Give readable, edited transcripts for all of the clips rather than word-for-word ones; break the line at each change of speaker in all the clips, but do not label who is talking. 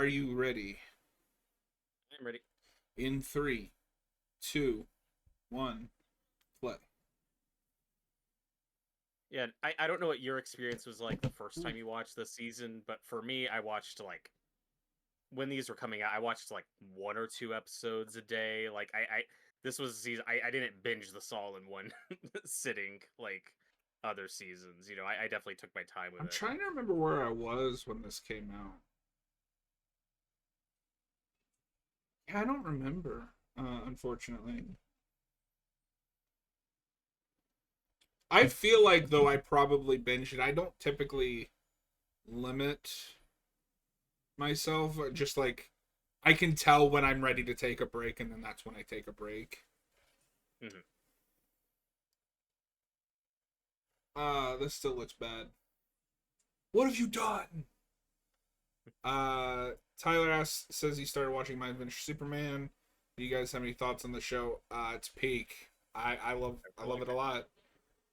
are you ready?
I'm ready.
In three, two, one, play.
Yeah, I don't know what your experience was like the first time you watched this season, but for me, I watched like when these were coming out, I watched like one or two episodes a day. Like I this was a season I didn't binge this all in one sitting like other seasons. I definitely took my time with
I'm
it.
trying to remember where I was when this came out. Yeah, I don't remember, unfortunately. I feel like, though, I probably binged it. I don't typically limit myself. Just like, I can tell when I'm ready to take a break, and then that's when I take a break.
Hmm.
This still looks bad. What have you done? Tyler says he started watching My Adventure Superman. Do you guys have any thoughts on the show? It's peak.
I
I
really
love
like
it a
it.
lot.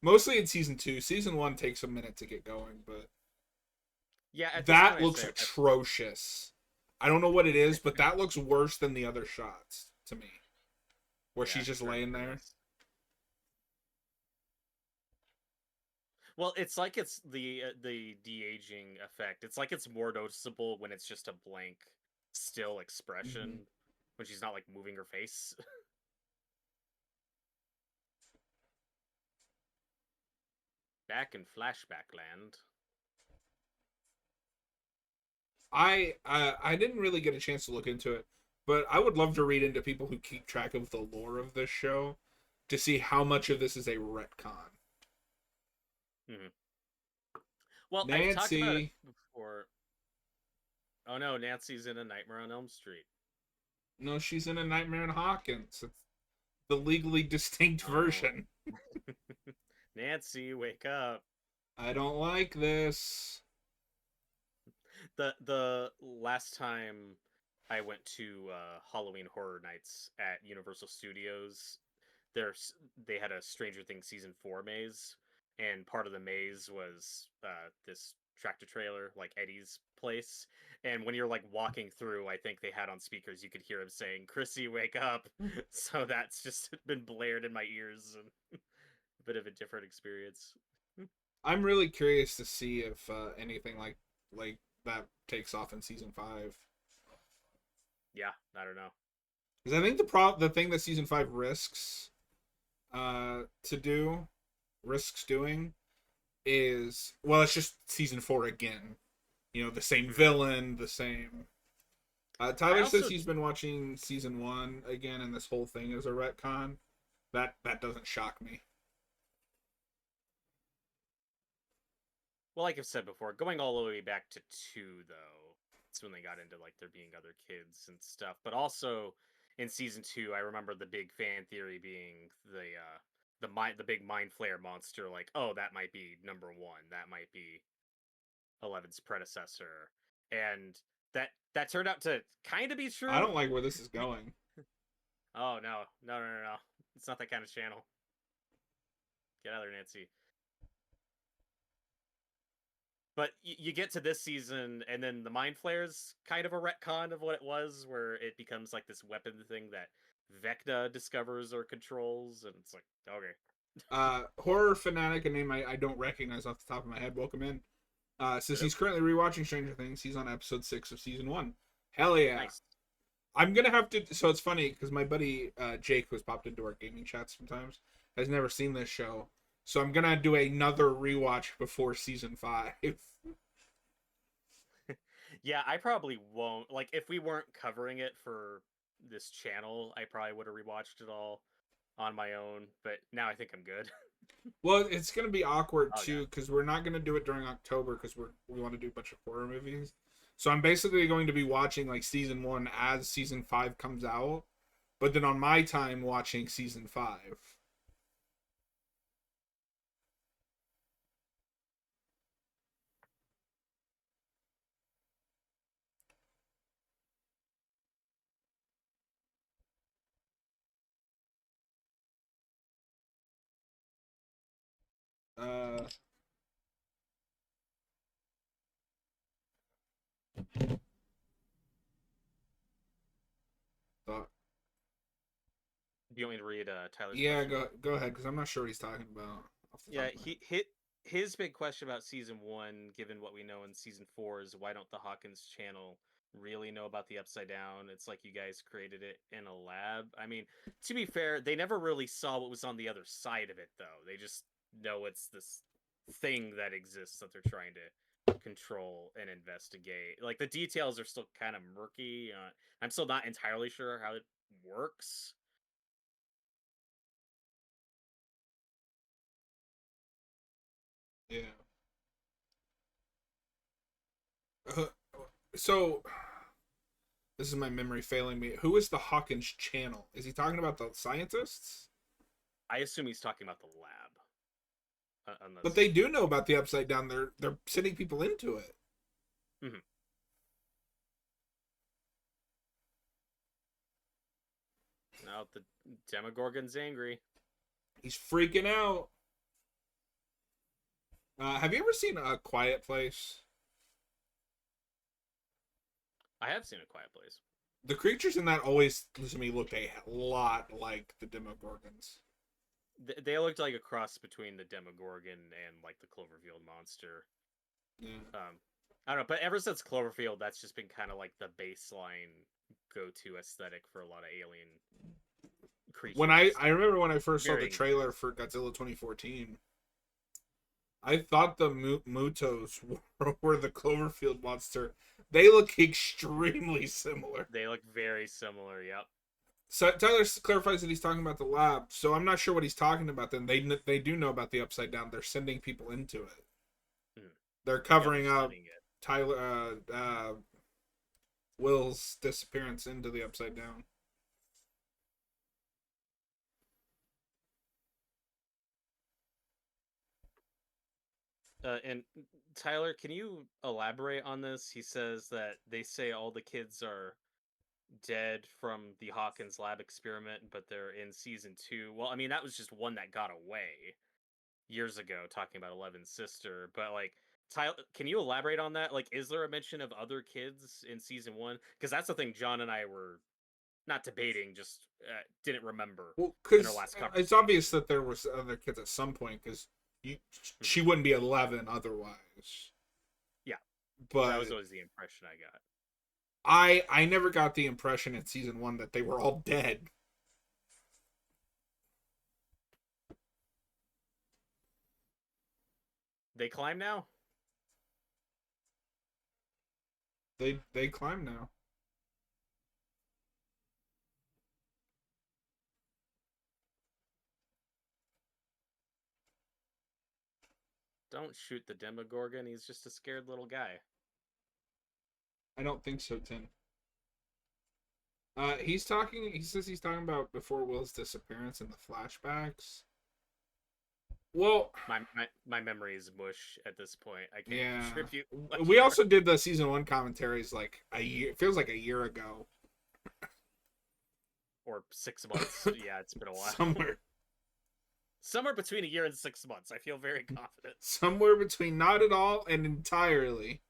Mostly in season two. Season one takes a minute to get going, but
Yeah, at this point,
that
I'd
looks
say
atrocious. I don't know what it is, but that looks worse than the other shots to me, where
yeah,
she's
it's
just
starting to
laying
get a
there.
mess. Well, it's like it's the de aging effect. It's like it's more noticeable when it's just a blank, still
Mm-hmm.
expression when she's not like moving her face. Back in flashback land.
I didn't really get a chance to look into it, but I would love to read into people who keep track of the lore of this show to see how much of this is a retcon.
Hmm. Well, I've talked about it
Nancy,
before. Oh no, Nancy's in A Nightmare on Elm Street.
no, she's in A Nightmare in Hawkins. It's the legally distinct
Oh,
version.
Nancy, wake up!
I don't like this.
The last time I went to Halloween Horror Nights at Universal Studios, there's they had a Stranger Things season 4 maze, and part of the maze was this tractor trailer, like Eddie's place. And when you're like walking through, I think they had on speakers, you could hear him saying, "Chrissy, wake up!" So that's just been blared in my ears, and a bit of a different experience.
I'm really curious to see if anything like that takes off in season five.
Yeah, I don't know.
Because I think the thing that season five to do risks doing is, well, it's just season four again. You know, the same
Mhm.
villain, the same.
I
Tyler says
also
he's been watching season one again, and this whole thing is a retcon. That doesn't shock me.
Well, like I've said before, going all the way back to two, though, it's when they got into like there being other kids and stuff. But also in season two, I remember the big fan theory being the big mind flare monster. Like, oh, that might be number one. That might be 11's predecessor, and that turned out to kind of be
I
true.
don't like where this is going.
Oh no, no, no, no, no! It's not that kind of channel. Get out of there, Nancy. But you get to this season, and then the mind flares kind of a retcon of what it was, where it becomes like this weapon thing that Vecna discovers or controls, and it's like, okay.
Horror fanatic, a name I don't recognize off the top of my head. Welcome in. Says
Hello?
he's currently rewatching Stranger Things. He's on episode 6 of season one. Hell yeah!
Nice.
I'm gonna have to. So it's funny because my buddy Jake, who's popped into our gaming chat sometimes, has never seen this show. So I'm gonna do another rewatch before season five.
Yeah, I probably won't. Like, if we weren't covering it for this channel, I probably would have rewatched it all on my own, but now I think I'm good.
Well, it's gonna be awkward
Oh, yeah.
too because we're not gonna do it during October because we want to do a bunch of horror movies. So I'm basically going to be watching like season one as season five comes out, but then on my time watching season five. Uh,
You want me to read Tyler's
Yeah,
question?
go ahead, because I'm not sure what he's talking about off the top
Yeah,
of my head.
he hit his big question about season one, given what we know in season four, is why don't the Hawkins channel really know about the Upside Down? It's like you guys created it in a lab. I mean, to be fair, they never really saw what was on the other side of it, though. They just know it's this thing that exists that they're trying to control and investigate. Like the details are still kind of murky. I'm still not entirely sure how it works.
Yeah. Uh, so this is my memory failing me. Who is the Hawkins channel? Is he talking about the scientists?
I assume he's talking about the lab,
But
unless.
they do know about the Upside Down. They're sending people into it.
Mhm. Now the Demogorgon's angry.
He's freaking out. Have you ever seen A Quiet Place?
I have seen A Quiet Place.
The creatures in that always, to me, looked a lot like the Demogorgons.
They looked like a cross between the Demogorgon and like the Cloverfield monster.
Yeah.
I don't know, but ever since Cloverfield, that's just been kind of like the baseline go-to aesthetic for a lot of alien
When
creatures and
I
stuff.
remember when I first saw the
Varying
trailer
degrees.
for Godzilla 2014, I thought the Mutos were the Cloverfield monster. They look extremely similar.
They look very similar. Yep.
So Tyler clarifies that he's talking about the lab. So I'm not sure what he's talking about. Then they do know about the Upside Down. They're sending people into it.
Mhm.
They're
Yeah, they're
covering up
studying it.
Tyler Will's disappearance into the Upside Down.
And Tyler, can you elaborate on this? He says that they say all the kids are dead from the Hawkins lab experiment, but they're in season two. Well, I mean, that was just one that got away years ago, talking about Eleven's sister. But like, Tyler, can you elaborate on that? Like, is there a mention of other kids in season one? Because that's the thing John and I were not debating, just didn't remember
Well,
in our
because
last
it's obvious
conversation.
that there was other kids at some point. Because
Mhm.
she wouldn't be 11 otherwise.
Yeah, that was
But
always the impression I got.
I never got the impression in season one that they were all dead.
They climb now.
They climb now.
Don't shoot the Demogorgon. He's just a scared little guy.
I don't think so, Tim. He's talking. He says he's talking about before Will's disappearance and the flashbacks. Well,
My memory is mush at this point. I can't
yeah.
contribute much
We
more.
also did the season one commentaries like a year. It feels like a year ago.
Or 6 months. Yeah, it's been a while.
somewhere,
Somewhere between a year and 6 months. I feel very confident.
somewhere between not at all and entirely.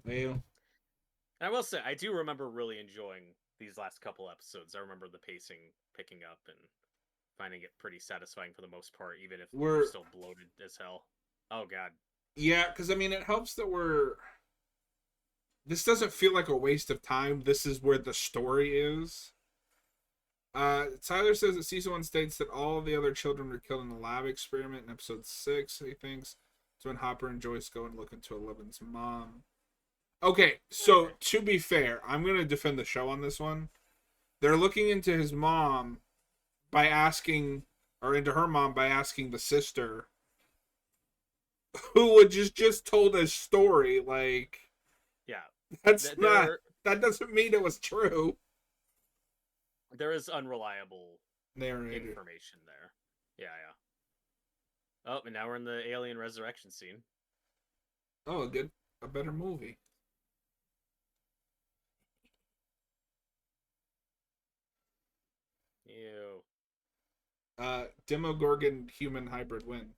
Well,
I will say, I do remember really enjoying these last couple episodes. I remember the pacing picking up and finding it pretty satisfying for the most part, even if we were
we're
still bloated as hell. Oh god.
yeah, because I mean, it helps that we're. This doesn't feel like a waste of time. This is where the story is. Tyler says that season one states that all the other children were killed in the lab experiment in episode 6. He thinks it's when Hopper and Joyce go and look into Eleven's mom. Okay, so
Okay.
to be fair, I'm gonna defend the show on this one. They're looking into his mom by asking, or into her mom by asking the sister, who would just told a story. Like
Yeah.
that's not
There
that doesn't mean it was true.
there is unreliable
Narrator.
information there. Yeah, yeah. Oh, and now we're in the alien resurrection scene.
Oh, a better movie.
Ew.
Demogorgon human hybrid win.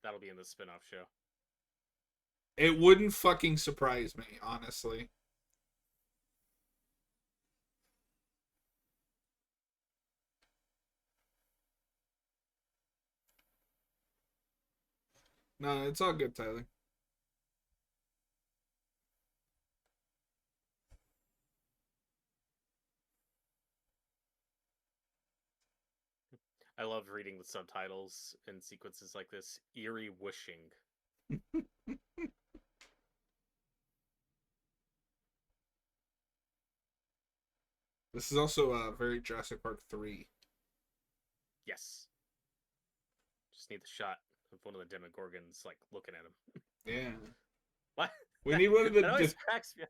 That'll be in the spin-off show.
It wouldn't fucking surprise me, honestly. No, it's all good, Tyler.
I love reading the subtitles in sequences like this. Eerie whooshing.
This is also very Jurassic Park 3.
Yes. Just need the shot of one of the Demogorgons like looking at him.
Yeah.
What?
We
That,
need one of
that always
the
cracks me up.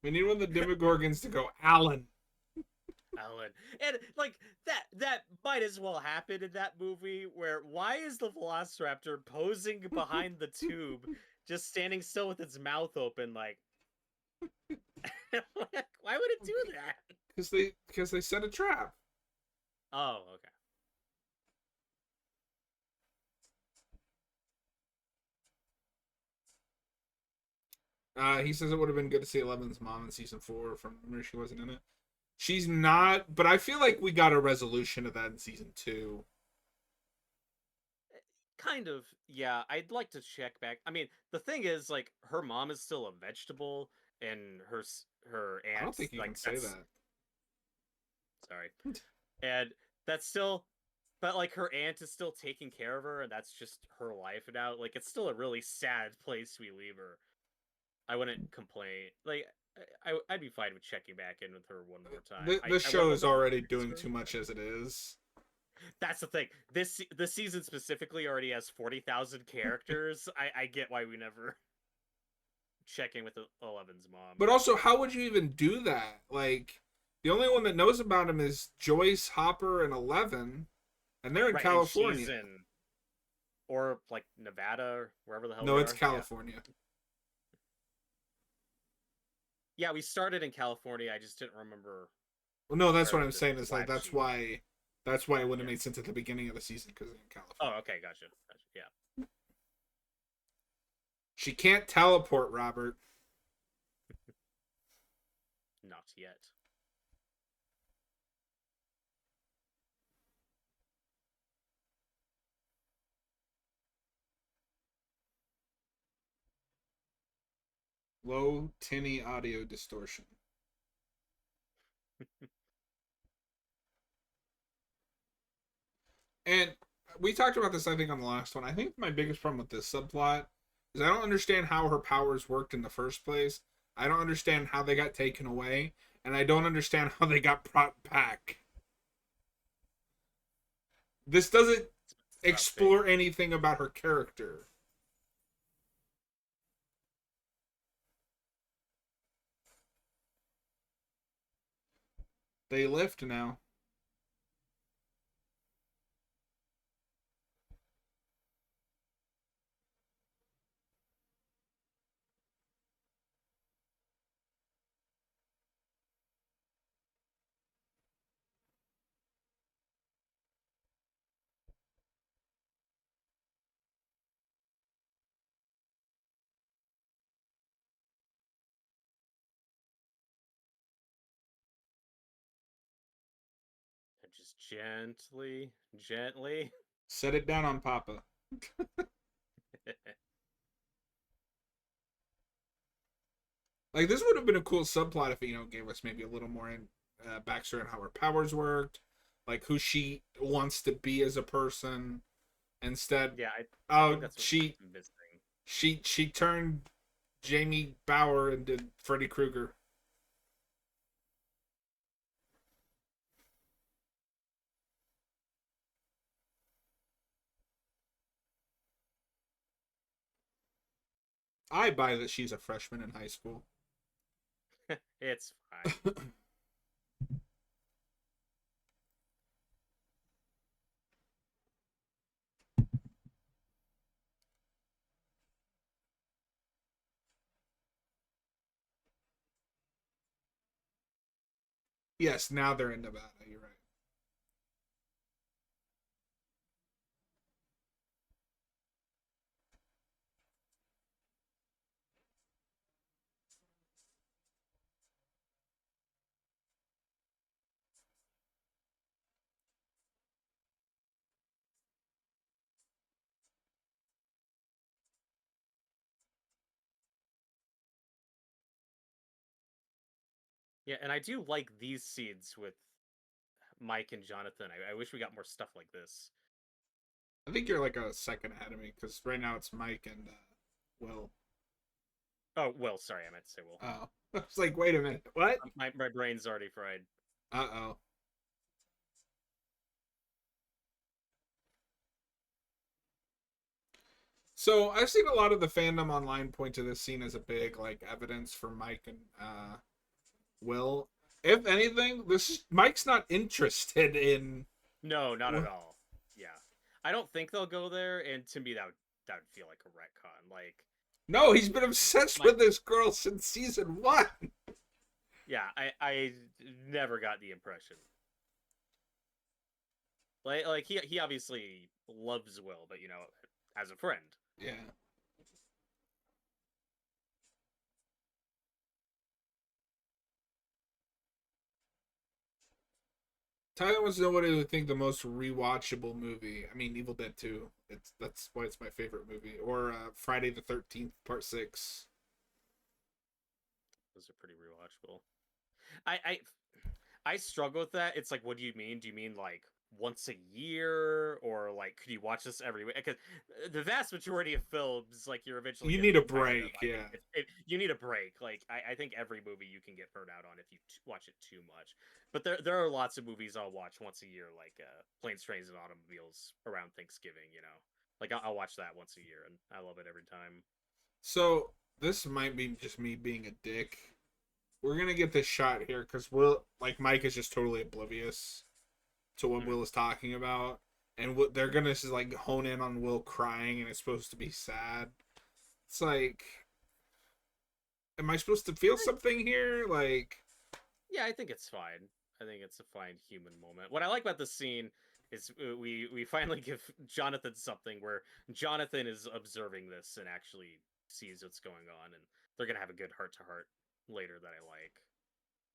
we need one of the Demogorgons to go, Alan.
Alan. And like that might as well happen in that movie where why is the Velociraptor posing behind the tube, just standing still with its mouth open like why would it do that?
Because they set a trap.
Oh, okay.
He says it would have been good to see Eleven's mom in season 4 from where she wasn't in it. She's not, but I feel like we got a resolution of that in season 2.
Kind of, yeah. I'd like to check back. I mean, the thing is, like, her mom is still a vegetable, and her
I don't
aunt,
think you
like,
can say
that's
that.
sorry, and that's still, but like, her aunt is still taking care of her, and that's just her life now. Like, it's still a really sad place we leave her. I wouldn't complain. Like, I'd be fine with checking back in with her one more time.
The
I would
show
love
is
to have
already
her
doing too
experience.
much as it is.
That's the thing. The season specifically already has 40,000 characters. I get why we never check in with Eleven's mom.
But also, how would you even do that? Like, the only one that knows about him is Joyce, Hopper, and Eleven, and they're in
Right, and she's
California.
in or like Nevada or wherever the hell
No,
they
it's
are. Yeah.
California.
Yeah, we started in California. I just didn't remember
Well, no, that's what
where
I'm
the
saying. Is like
flag
that's
shooting.
why it wouldn't have
Yeah.
made sense at the beginning of the season because in
Oh,
California.
okay, gotcha. Yeah.
She can't teleport, Robert.
Not yet.
Low tinny audio distortion. And we talked about this, I think, on the last one. I think my biggest problem with this subplot is I don't understand how her powers worked in the first place. I don't understand how they got taken away, and I don't understand how they got brought back. This doesn't
It's about fate.
explore anything about her character. They lift now.
And just gently.
Set it down on Papa. Like this would have been a cool subplot if gave us maybe a little more in backstory on how her powers worked, like who she wants to be as a person. Instead,
Yeah, I think
oh
that's what's
she
missing.
she turned Jamie Bauer into Freddy Krueger. I buy that she's a freshman in high school.
It's fine.
Yes, now they're in Nevada. You're right.
Yeah, and I do like these scenes with Mike and Jonathan. I wish we got more stuff like this.
I think you're like a second ahead of me because right now it's Mike and Will.
Oh, Will, sorry, I meant to say Will.
Oh, I was like, wait a minute, what?
My brain's already fried.
Uh-oh. So I've seen a lot of the fandom online point to this scene as a big like evidence for Mike and Will. If anything, this Mike's not interested in.
No, not at all. Yeah. I don't think they'll go there, and to me that would feel like a retcon. Like
No, he's been obsessed
Mike
with this girl since season one.
yeah, I never got the impression. Like he obviously loves Will, but as a friend.
Yeah. Tyler wants to know what I would think the most rewatchable movie. I mean, Evil Dead 2. That's why it's my favorite movie. Or Friday the 13th, Part 6.
Those are pretty rewatchable. I I struggle with that. It's like, what do you mean? Do you mean like once a year, or like could you watch this every week? Because the vast majority of films, like you're eventually
You
gonna
need a
get tired of.
break,
I think
yeah.
you need a break. Like I think every movie you can get burned out on if you watch it too much. But there are lots of movies I'll watch once a year, like Planes, Trains, and Automobiles around Thanksgiving. Like I'll watch that once a year, and I love it every time.
So, this might be just me being a dick. We're going to get this shot here because Mike is just totally oblivious to what
Mhm.
Will is talking about. And they're going to just like hone in on Will crying and it's supposed to be sad. It's like, am I supposed to feel something here? Like,
Yeah, I think it's fine. I think it's a fine human moment. What I like about this scene is we finally give Jonathan something where Jonathan is observing this and actually sees what's going on, and they're gonna have a good heart to heart later that I like.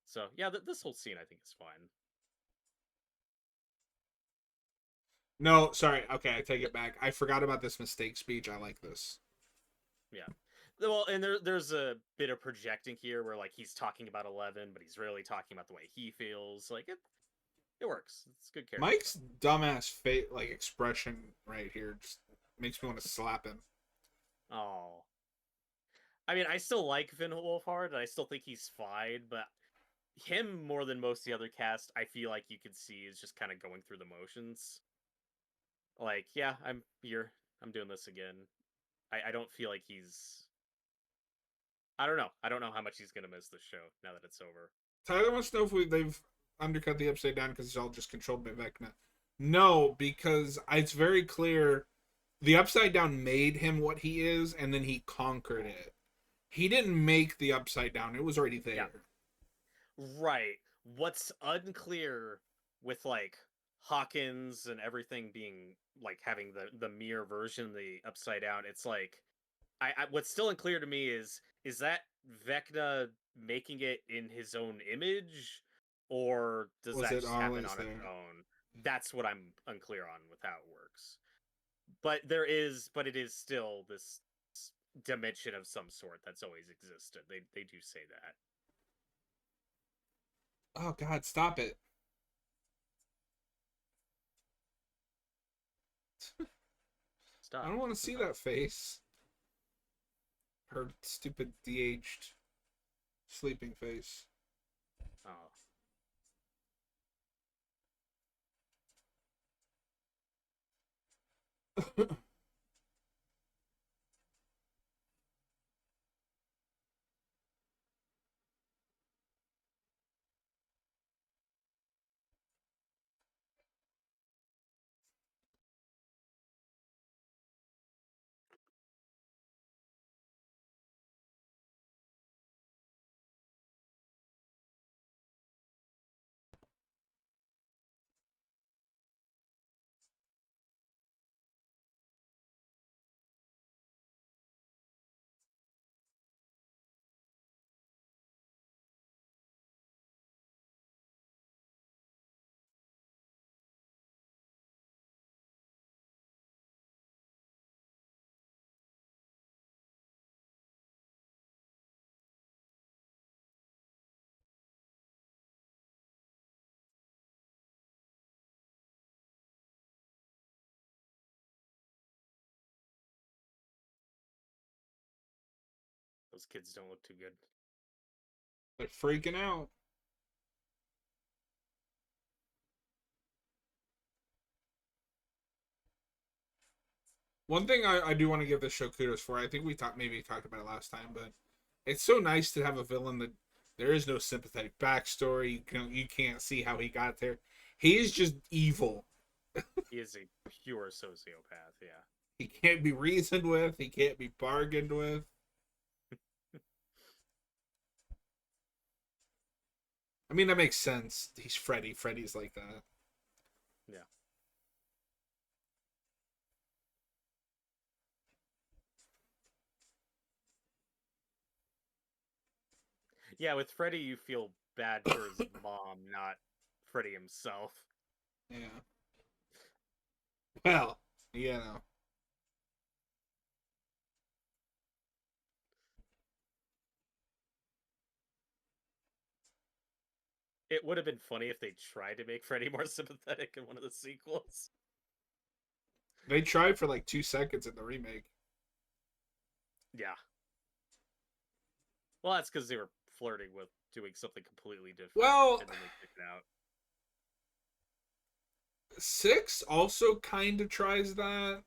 So yeah, this whole scene I think is fine.
no, sorry. Okay, I take it back. I forgot about this mistake speech. I like this.
Yeah. Well, and there's a bit of projecting here where like he's talking about 11, but he's really talking about the way he feels. Like it works. It's good character
Mike's
stuff.
dumbass like expression right here just makes me want to slap him.
Oh. I mean, I still like Finn Wolfhard, and I still think he's fine, but him more than most of the other cast, I feel like you could see is just kind of going through the motions. Like, yeah, I'm here. I'm doing this again. I don't feel like he's. I don't know. I don't know how much he's gonna miss this show now that it's over.
Tyler wants to know if they've undercut the Upside Down because it's all just controlled by Vecna. No, because it's very clear the Upside Down made him what he is, and then he conquered it. He didn't make the Upside Down; it was already
Yeah,
there.
right. What's unclear with like Hawkins and everything being like having the mirror version of the Upside Down, it's like what's still unclear to me is that Vecna making it in his own image, or does
Was
that
it
just happen
always
on its
there?
own? That's what I'm unclear on with how it works. But it is still this dimension of some sort that's always existed. They do say that.
Oh God, stop it! I
Stop.
don't want to see that face. Her stupid de-aged sleeping face.
Oh. Those kids don't look too good.
They're freaking out. One thing I do want to give this show kudos for, I think we talked about it last time, but it's so nice to have a villain that there is no sympathetic backstory. You can't see how he got there. He is just evil.
He is a pure sociopath. Yeah.
He can't be reasoned with. He can't be bargained with. I mean, that makes sense. He's Freddy. Freddy's like that.
Yeah. Yeah, with Freddy, you feel bad for his mom, not Freddy himself.
Yeah. Well, you know.
It would have been funny if they tried to make Freddy more sympathetic in one of the sequels.
They tried for like 2 seconds in the remake.
Yeah. Well, that's because they were flirting with doing something completely different,
Well,
and then they kicked it out.
6 also kind of tries that.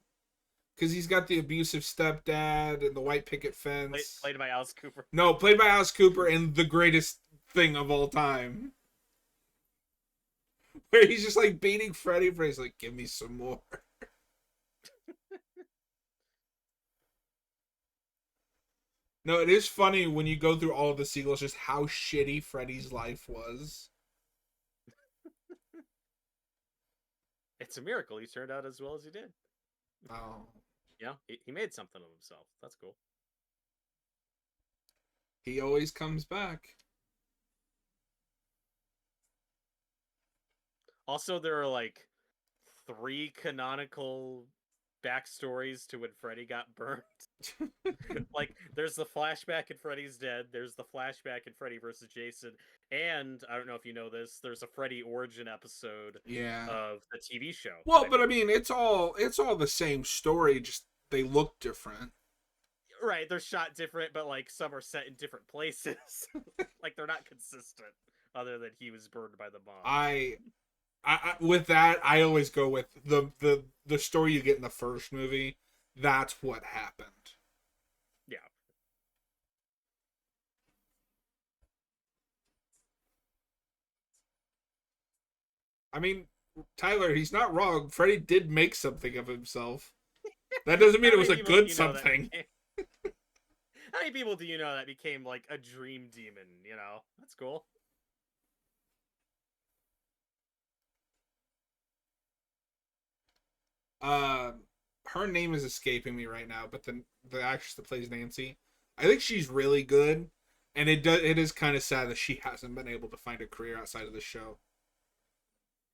Because he's got the abusive stepdad and the white picket fence.
Played by Alice Cooper.
No, played by Alice Cooper and the greatest thing of all time. Where he's just like beating Freddy, but he's like, give me some more. No, it is funny when you go through all of the sequels just how shitty Freddy's life was.
It's a miracle he turned out as well as he did.
Oh.
Yeah, he made something of himself. That's cool.
He always comes back.
Also, there are like 3 canonical backstories to when Freddy got burnt. Like, there's the flashback in Freddy's Dead, there's the flashback in Freddy vs. Jason, and I don't know if you know this, there's a Freddy origin episode
Yeah.
of the TV show.
Well, but I mean, it's all the same story. Just they look different.
Right, they're shot different, but like some are set in different places. Like they're not consistent, other than he was burned by the bomb.
With that, I always go with the story you get in the first movie. That's what happened.
Yeah.
I mean, Tyler, he's not wrong. Freddy did make something of himself. That doesn't mean it was a good something.
How many people do you know that became like a dream demon? You know, that's cool.
Uh, her name is escaping me right now, but the actress that plays Nancy, I think she's really good, and it is kind of sad that she hasn't been able to find a career outside of the show.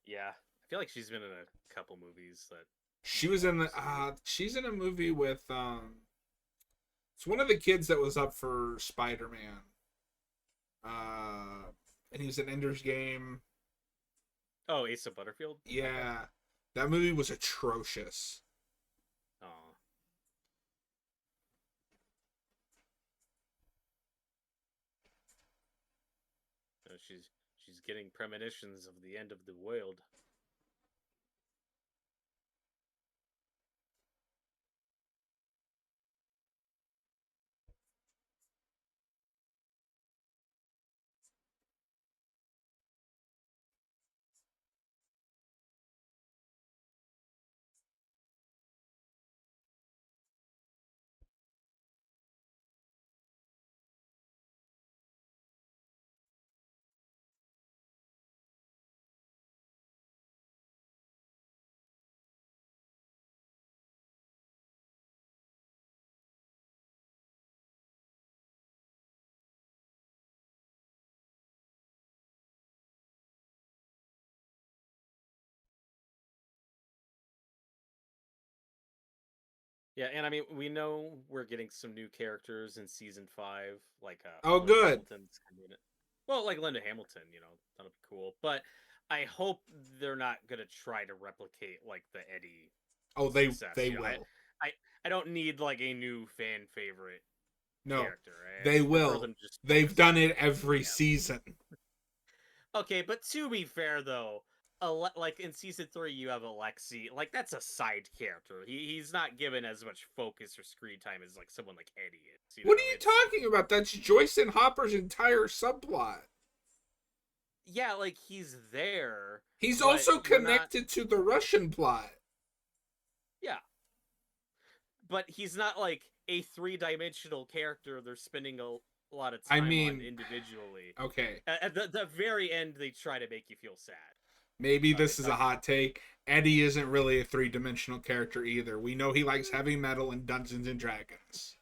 Yeah, I feel like she's been in a couple movies that
She was in the she's in a movie with it's one of the kids that was up for Spider-Man. And he was in Ender's Game.
Oh, Asa Butterfield.
Yeah, that movie was atrocious.
Oh, she's getting premonitions of the end of the world. Yeah, and I mean, we know we're getting some new characters in season 5, like
Oh,
Linda
good.
Hamilton's gonna be in it. Well, like Linda Hamilton, you know, that'll be cool. But I hope they're not gonna try to replicate like the Eddie
Oh,
success.
they
You know,
will.
I I don't need like a new fan favorite
No,
character.
they
I prefer
will.
them to just
They've
focus on
done it
Eddie.
every
Yeah.
season.
Okay, but to be fair though, like in season 3, you have Alexi. Like that's a side character. He's not given as much focus or screen time as like someone like Eddie is. You
What are
know,
you
it's
talking about? That's Joyce and Hopper's entire subplot.
yeah, like he's there,
He's
but
also
you're not.
connected to the Russian plot.
Yeah, but he's not like a three-dimensional character. They're spending a lot of
I
time on
mean,
individually.
okay,
At the very end, they try to make you feel sad.
maybe
They
this is a
talk about
hot take. Eddie isn't really a three-dimensional character either. We know he likes heavy metal and Dungeons and Dragons.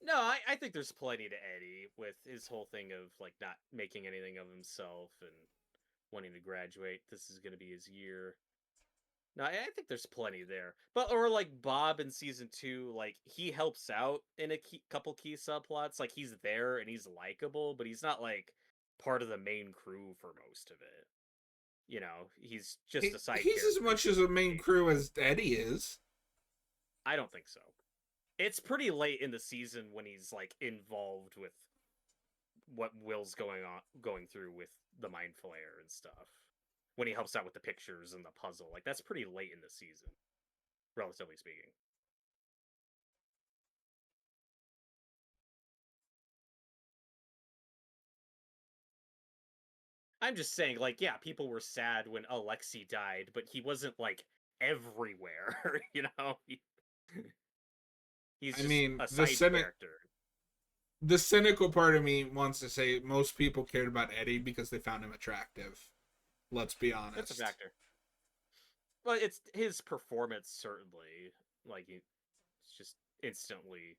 no, I think there's plenty to Eddie with his whole thing of like not making anything of himself and wanting to graduate. This is going to be his year. No, I think there's plenty there. But or like Bob in season 2, like he helps out in a couple key subplots. Like he's there and he's likable, but he's not like part of the main crew for most of it. You know, he's just a side
He's as
character.
much as a main crew as Eddie is.
I don't think so. It's pretty late in the season when he's like involved with what Will's going through with the mind flayer and stuff. When he helps out with the pictures and the puzzle. Like that's pretty late in the season, relatively speaking. I'm just saying, like, yeah, people were sad when Alexi died, but he wasn't like everywhere, you know? He's
I
just
mean,
a side character.
the cynical part of me wants to say most people cared about Eddie because they found him attractive. Let's be
That's a
honest.
factor. But it's his performance, certainly. Like, it's just instantly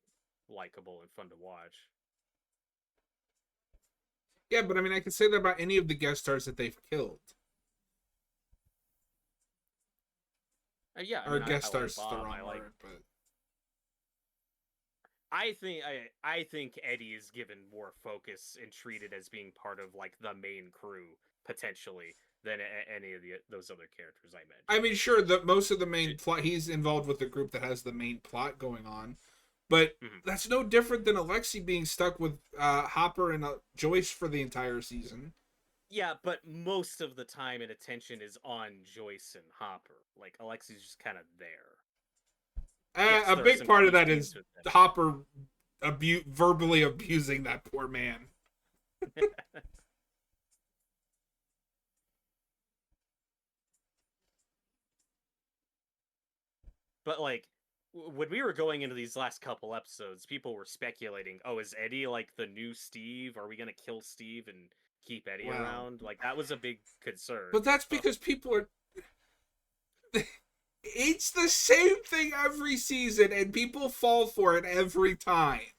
likable and fun to watch.
Yeah, but I mean, I can say that about any of the guest stars that they've killed.
Yeah, I
Or
mean,
guest
I like
stars is the
Bob.
wrong word, but
I think Eddie is given more focus and treated as being part of like the main crew potentially than any of those other characters I
I
mentioned.
mean, sure, the most of the main plot, he's involved with the group that has the main plot going on, but
Mhm.
that's no different than Alexi being stuck with Hopper and Joyce for the entire season.
Yeah, but most of the time and attention is on Joyce and Hopper. Like Alexi's just kind of there. Yes,
A
there are
big
some
part of
key
that
scenes
is
with them.
Hopper verbally abusing that poor man.
But like when we were going into these last couple episodes, people were speculating, "Oh, is Eddie like the new Steve? Are we going to kill Steve and keep Eddie
Well,
around?" Like that was a big concern,
but
you
that's
know.
because people are. It's the same thing every season, and people fall for it every time.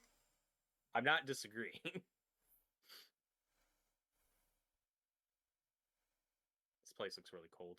I'm not disagreeing. This place looks really cold.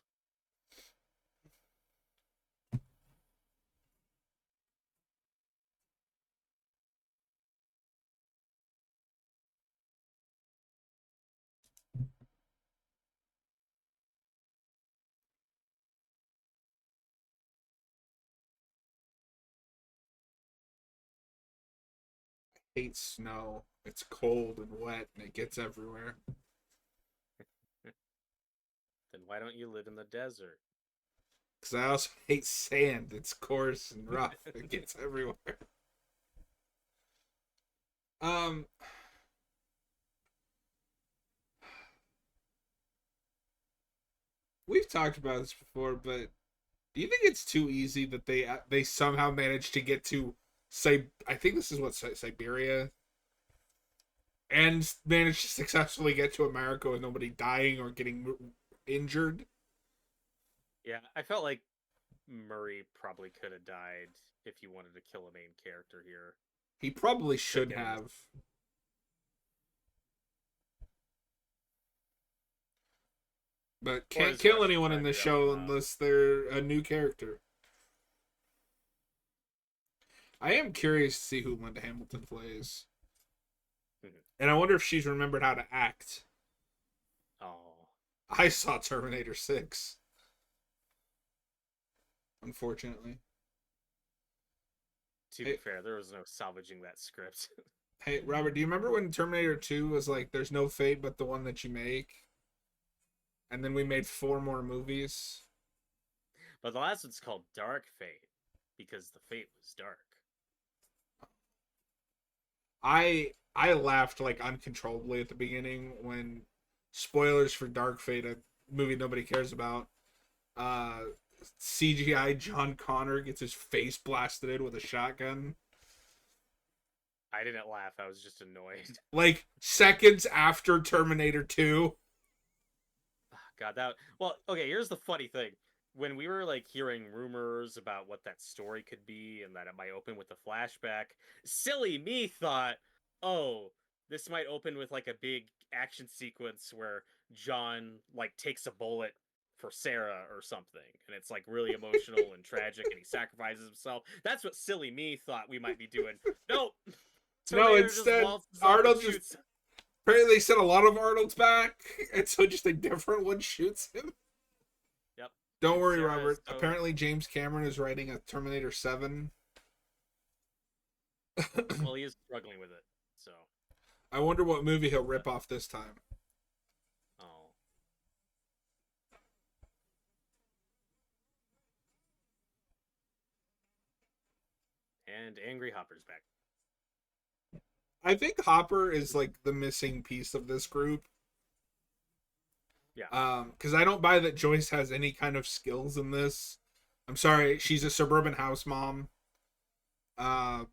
I hate snow. It's cold and wet, and it gets everywhere.
Then why don't you live in the desert?
Because I also hate sand. It's coarse and rough. It gets everywhere. Um, we've talked about this before, but do you think it's too easy that they somehow managed to get to say I think this is what Siberia and managed to successfully get to America with nobody dying or getting injured?
Yeah, I felt like Murray probably could have died if you wanted to kill a main character here.
He probably
To
should
get him,
have. But
or
can't
his
kill
Russian
anyone in
friend
this
who helped
show
him out.
unless they're a new character. I am curious to see who Linda Hamilton plays. And I wonder if she's remembered how to act.
Oh,
I saw Terminator 6. Unfortunately.
To be
Hey,
fair, there was no salvaging that script.
hey, Robert, do you remember when Terminator 2 was like, there's no fate but the one that you make? And then we made four more movies?
But the last one's called Dark Fate because the fate was dark.
I laughed like uncontrollably at the beginning when spoilers for Dark Fate, a movie nobody cares about. Uh, CGI John Connor gets his face blasted in with a shotgun.
I didn't laugh. I was just annoyed.
Like seconds after Terminator 2.
God, that. Well, okay. Here's the funny thing: when we were like hearing rumors about what that story could be and that it might open with a flashback, silly me thought, oh, this might open with like a big action sequence where John like takes a bullet for Sarah or something, and it's like really emotional and tragic, and he sacrifices himself. That's what silly me thought we might be doing. Nope.
No,
Terminator just
instead,
waltzes up and
Arnold just.
shoots.
Apparently, they sent a lot of Arnold's back, and so just a different one shoots him.
Yep.
Don't
And
worry,
Sarah is
Robert.
so.
Apparently, James Cameron is writing a Terminator 7.
Well, he is struggling with it. So.
I wonder what movie he'll
But,
rip off this time.
oh. And Angry Hopper's back.
I think Hopper is like the missing piece of this group.
Yeah.
Because I don't buy that Joyce has any kind of skills in this. I'm sorry, she's a suburban house mom. Uh,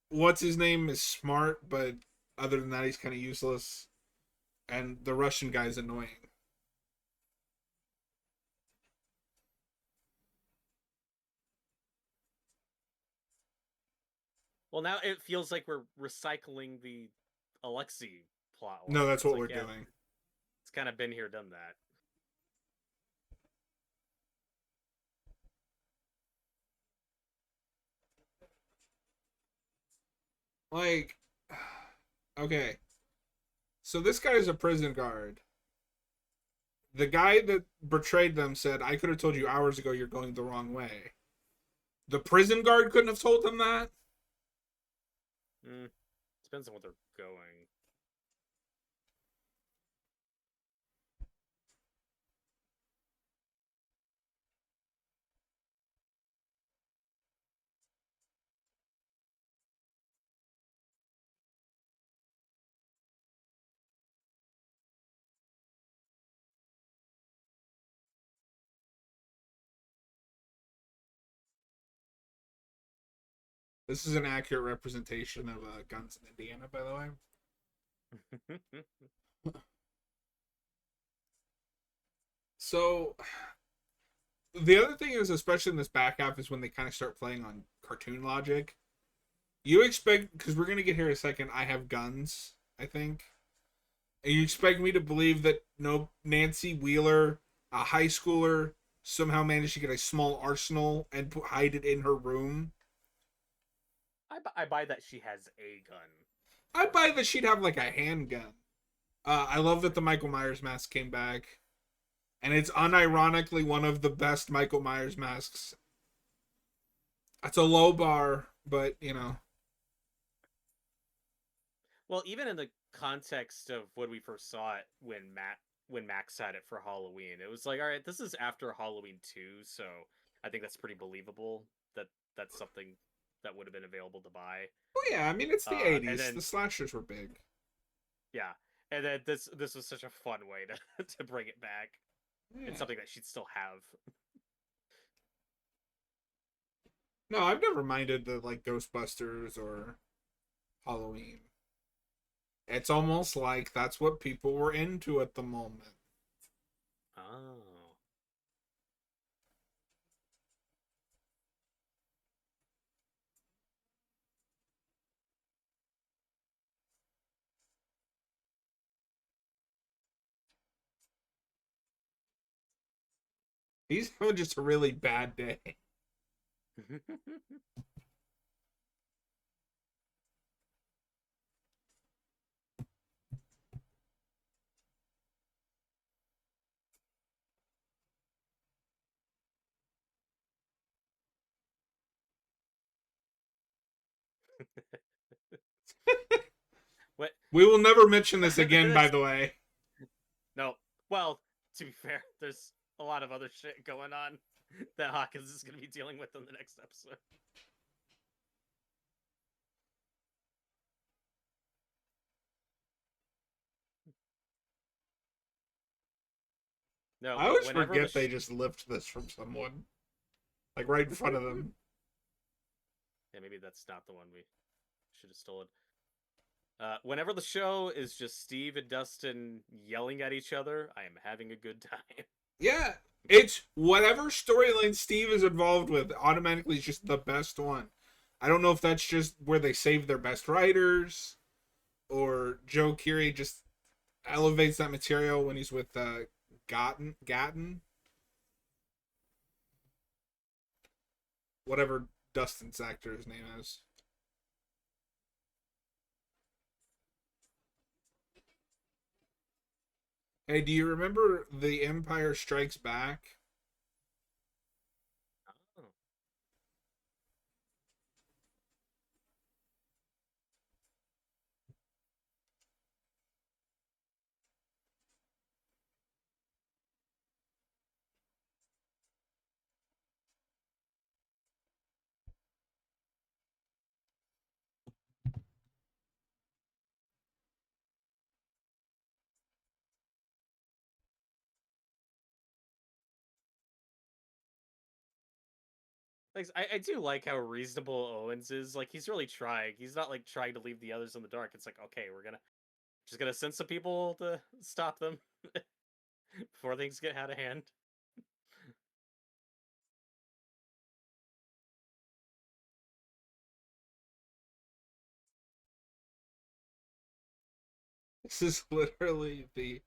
what's his name is smart, but other than that, he's kind of useless. And the Russian guy's annoying.
Well, now it feels like we're recycling the Alexei plot
No,
line.
that's
It's
what
like,
we're
yeah,
doing.
it's kind of been here, done that.
Like, okay, so this guy is a prison guard. The guy that betrayed them said, "I could have told you hours ago you're going the wrong way." The prison guard couldn't have told them that.
Depends on what they're going.
This is an accurate representation of guns in Indiana, by the way. So the other thing is, especially in this back half, is when they kind of start playing on cartoon logic. You expect, because we're gonna get here in a second. I have guns. I think. And you expect me to believe that no Nancy Wheeler, a high schooler, somehow managed to get a small arsenal and hide it in her room?
I buy that she has a gun.
I buy that she'd have like a handgun. I love that the Michael Myers mask came back, and it's unironically one of the best Michael Myers masks. It's a low bar, but you know.
Well, even in the context of when we first saw it, when Max had it for Halloween, it was like, all right, this is after Halloween 2, so I think that's pretty believable that that's something that would have been available to buy.
Oh yeah, I mean it's the
And
'80s. The
then
slashers were big.
yeah, and then this was such a fun way to to bring it back. It's
Yeah.
something that she'd still have.
No, I've never minded the like Ghostbusters or Halloween. It's almost like that's what people were into at the moment.
Oh.
He's having just a really bad day.
What?
We will never mention this again, by
That's
the way.
no. Well, to be fair, there's a lot of other shit going on that Hawkins is going to be dealing with in the next episode. No,
I always
whenever the
forget they just lift this from someone, like right in front of them.
yeah, maybe that's not the one we should have stolen. Whenever the show is just Steve and Dustin yelling at each other, I am having a good time.
Yeah, it's whatever storyline Steve is involved with automatically is just the best one. I don't know if that's just where they save their best writers, or Joe Keery just elevates that material when he's with Gatton, whatever Dustin's actor's name is. Hey, do you remember The Empire Strikes Back?
Oh. Like, I do like how reasonable Owens is. Like, he's really trying. He's not like trying to leave the others in the dark. It's like, okay, we're gonna send some people to stop them before things get out of hand.
This is literally the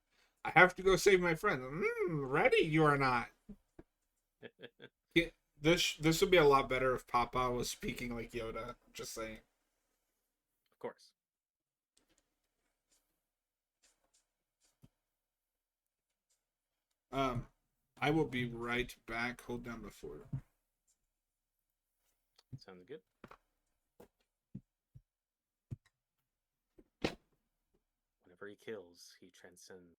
I have to go save my friend. Ready? You are not. This would be a lot better if Papa was speaking like Yoda. Just saying.
Of course.
Um, I will be right back. Hold down the fort.
Sounds good. Whenever he kills, he transcends.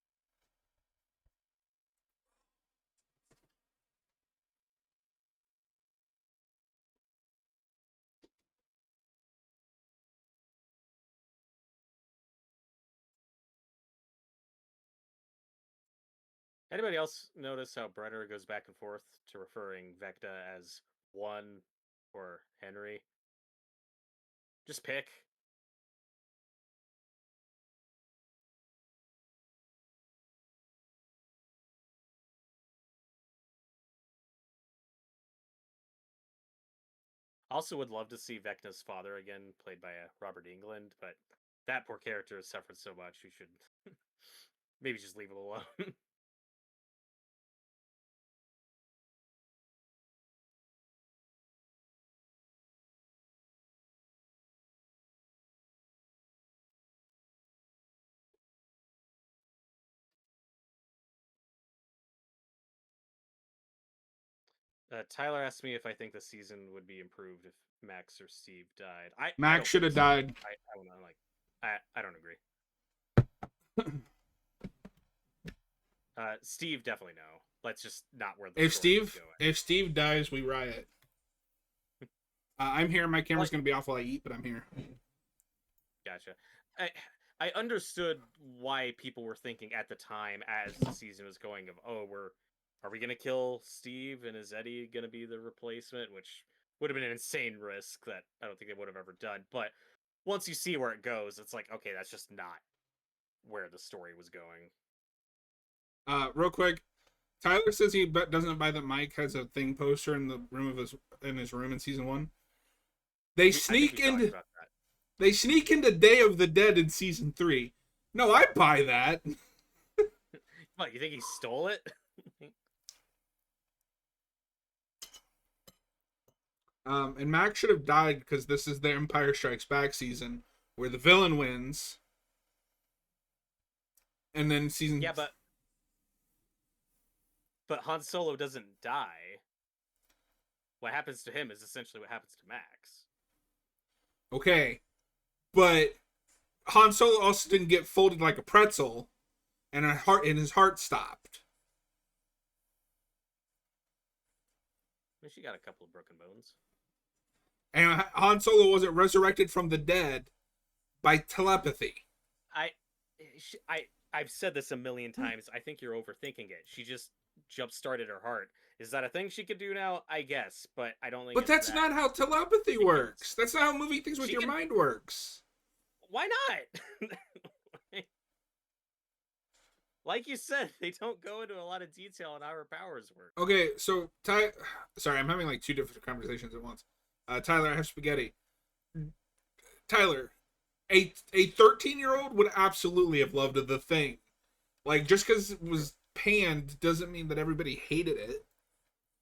Anybody else notice how Brenner goes back and forth to referring Vecna as one or Henry? Just pick. Also, would love to see Vecna's father again, played by Robert England, but that poor character has suffered so much. We should maybe just leave it alone. Tyler asked me if I think the season would be improved if Max or Steve died. I
Max
don't
should
think
have
so.
died.
I don't know. Like, I don't agree. Steve definitely no. Let's just not where the story was going.
If Steve dies, we riot. I'm here. My camera's
Like,
gonna be off while I eat, but I'm here.
gotcha. I I understood why people were thinking at the time as the season was going of, oh, are we gonna kill Steve and is Eddie gonna be the replacement? Which would have been an insane risk that I don't think they would have ever done. But once you see where it goes, it's like, okay, that's just not where the story was going.
Real quick, Tyler says he doesn't buy that Mike has a thing poster in the room of his room in season one. They
I think we
sneak
talked
into
about that.
they sneak into Day of the Dead in season 3. No, I buy that.
What, you think he stole it?
And Max should have died because this is the Empire Strikes Back season where the villain wins, and then season
Yeah, but Han Solo doesn't die. What happens to him is essentially what happens to Max.
Okay, but Han Solo also didn't get folded like a pretzel, and his heart stopped.
I mean, she got a couple of broken bones.
And Han Solo wasn't resurrected from the dead by telepathy.
I, I've said this a million times. I think you're overthinking it. She just jump started her heart. Is that a thing she could do now? I guess, but I don't think
But
it's
that's
that
not how telepathy
because
works. That's not how moving things with
she
your
could.
mind works.
Why not? Like you said, they don't go into a lot of detail on how her powers work.
Okay, so sorry, I'm having like two different conversations at once. Tyler, I have spaghetti. Tyler, a 13-year-old would absolutely have loved the thing. Like, just because it was panned doesn't mean that everybody hated it.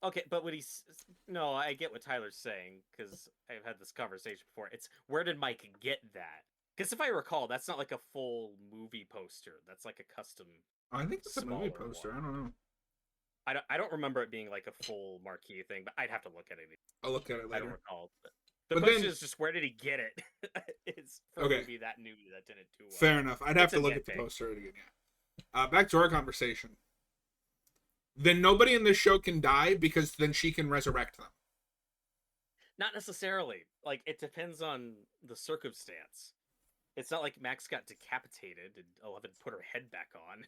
Okay, but what he's no, I get what Tyler's saying because I've had this conversation before. It's where did Mike get that? Because if I recall, that's not like a full movie poster. That's like a custom,
I think it's a movie
smaller one.
poster. I don't know.
I don't remember it being like a full marquee thing, but I'd have to look at it.
I'll look at it
I don't
later.
recall. But the
But
question
then,
is just where did he get it? It's for a
okay,
movie that new that didn't do well.
fair enough. I'd have
It's a
to look at the
nitpick.
poster again. Yeah. Back to our conversation. Then nobody in this show can die because then she can resurrect them.
Not necessarily. Like it depends on the circumstance. It's not like Max got decapitated and Eleven put her head back on.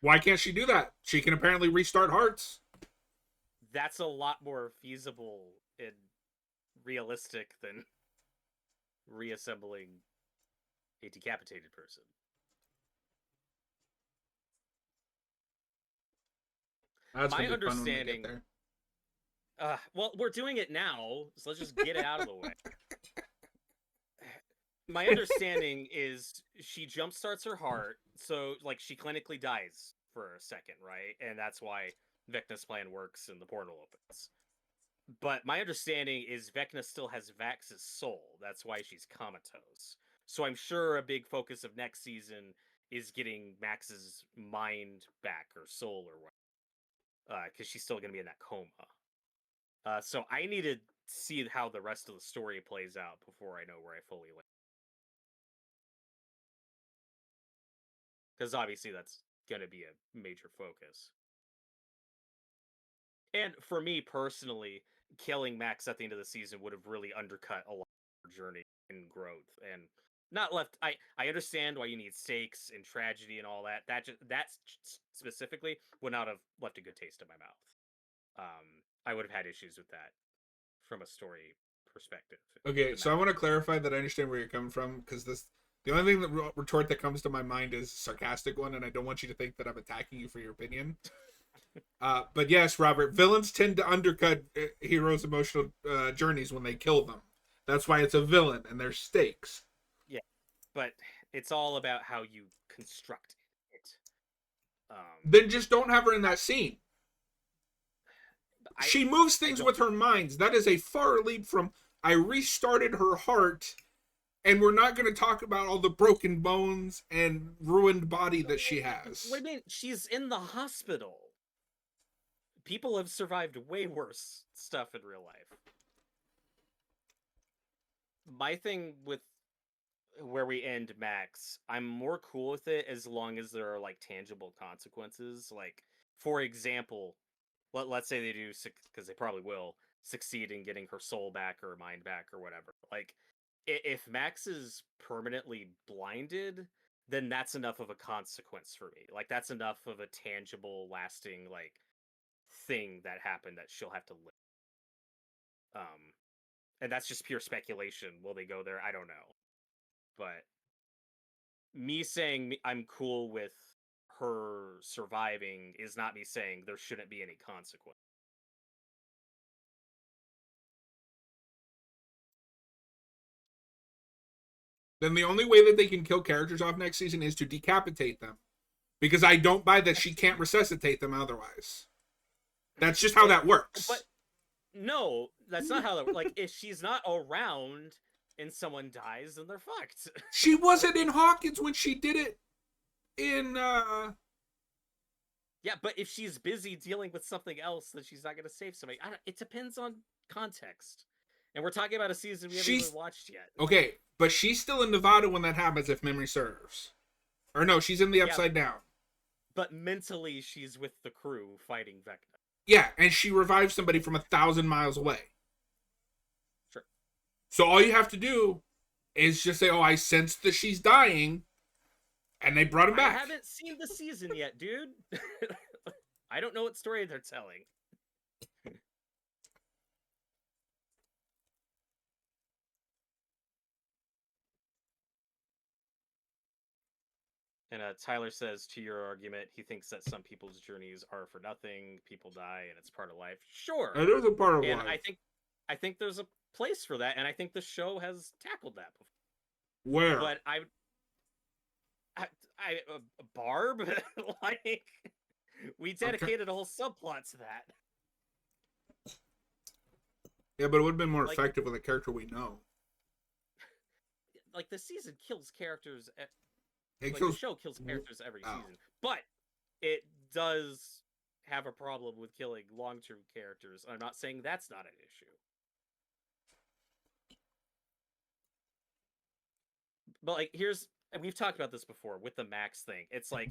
Why can't she do that? She can apparently restart hearts.
That's a lot more feasible and realistic than reassembling a decapitated person.
That's
My
gonna be fun when we get
understanding,
there.
well, we're doing it now, so let's just get it out of the way. My understanding is she jumpstarts her heart, so like she clinically dies for a second, right? And that's why Vecna's plan works and the portal opens. But my understanding is Vecna still has Vax's soul. That's why she's comatose. So I'm sure a big focus of next season is getting Max's mind back or soul or what, because she's still gonna be in that coma. So I need to see how the rest of the story plays out before I know where I fully land. Because obviously that's gonna be a major focus. And for me personally, killing Max at the end of the season would have really undercut a lot of her journey and growth, and not left. I understand why you need stakes and tragedy and all that. That's specifically would not have left a good taste in my mouth. I would have had issues with that from a story perspective.
Okay,
The
so I
Max.
want to clarify that I understand where you're coming from because the only thing that retort that comes to my mind is a sarcastic one, and I don't want you to think that I'm attacking you for your opinion. But yes, Robert, villains tend to undercut heroes' emotional journeys when they kill them. That's why it's a villain, and there's stakes.
Yeah, but it's all about how you construct it.
Then just don't have her in that scene.
I
She moves
I
things
don't
with her minds. That is a far leap from I restarted her heart, and we're not going to talk about all the broken bones and ruined body that she
What
has.
do you mean? She's in the hospital. People have survived way worse stuff in real life. My thing with where we end Max, I'm more cool with it as long as there are like tangible consequences. Like, for example, let's say they do, because they probably will, succeed in getting her soul back or mind back or whatever. Like, if Max is permanently blinded, then that's enough of a consequence for me. Like, that's enough of a tangible, lasting, like, thing that happened that she'll have to live. And that's just pure speculation. Will they go there? I don't know. But me saying I'm cool with her surviving is not me saying there shouldn't be any consequence.
Then the only way that they can kill characters off next season is to decapitate them. Because I don't buy that she can't resuscitate them otherwise. That's just how that
But
works.
no, that's not how that. Like, if she's not around and someone dies, then they're fucked.
She wasn't in Hawkins when she did it in
Yeah, but if she's busy dealing with something else, then she's not going to save somebody. It depends on context. And we're talking about a season we haven't even
She's
watched yet.
okay, but she's still in Nevada when that happens, if memory serves. Or no, she's in the
Yeah,
Upside Down.
but mentally she's with the crew fighting Vecna.
Yeah, and she revives somebody from 1,000 miles away.
Sure.
So all you have to do is just say, "Oh, I sense that she's dying," and they brought him back.
I haven't seen the season yet, dude. I don't know what story they're telling. And Tyler says, to your argument, he thinks that some people's journeys are for nothing. People die, and it's part of life. Sure,
It is a part of
and
life.
I think there's a place for that, and I think the show has tackled that before.
Where?
But Barb, like, we dedicated a whole subplot to that.
Yeah, but it would have been more
Like,
effective with a character we know.
Like the season kills characters.
It
The show kills characters every
Oh.
season, but it does have a problem with killing long-term characters. I'm not saying that's not an issue. But like, and we've talked about this before with the Max thing. It's like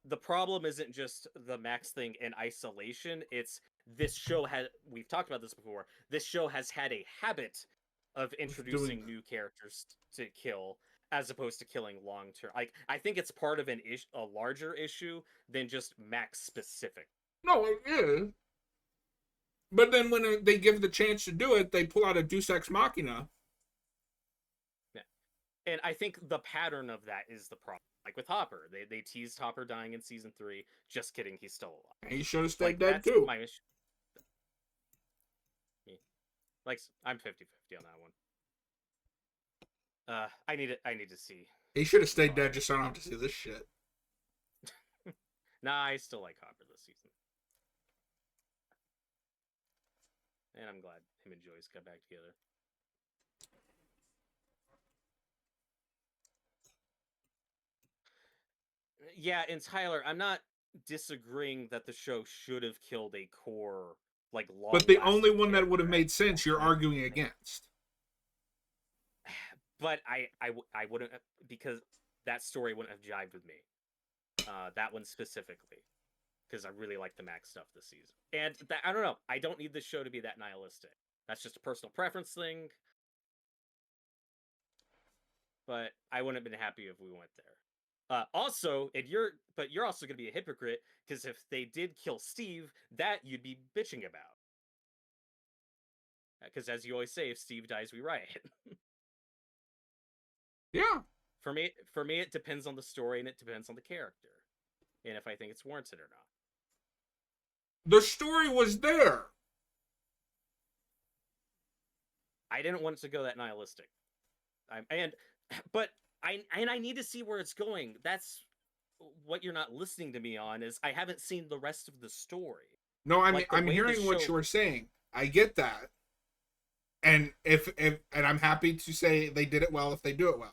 the problem isn't just the Max thing in isolation. It's this show we've talked about this before. This show has had a habit of introducing new characters to kill as opposed to killing long term. Like, I think it's part of a larger issue than just Max specific.
No, it is. But then when they give the chance to do it, they pull out a Deus Ex Machina.
Yeah. And I think the pattern of that is the problem. Like with Hopper, they teased Hopper dying in season 3. Just kidding, he's still alive.
He should have stayed
Like,
dead
that's
too.
my issue. Like, I'm 50-50 on that one. I need to see.
He should have stayed dead just so I don't have to see this shit.
Nah, I still like Hopper this season. And I'm glad him and Joyce got back together. Yeah, and Tyler, I'm not disagreeing that the show should have killed a core, like, long.
But the only one that would have made sense, you're arguing against.
But I wouldn't, because that story wouldn't have jived with me. That one specifically, because I really like the Max stuff this season. And I don't know. I don't need this show to be that nihilistic. That's just a personal preference thing. But I wouldn't have been happy if we went there. Also, you're also gonna be a hypocrite, because if they did kill Steve, that you'd be bitching about. Because as you always say, if Steve dies, we riot.
Yeah.
For me, it depends on the story and it depends on the character, and if I think it's warranted or not.
The story was there.
I didn't want it to go that nihilistic. But I need to see where it's going. That's what you're not listening to me on, is I haven't seen the rest of the story.
No, I'm hearing what you were saying. I get that. And if and I'm happy to say they did it well if they do it well.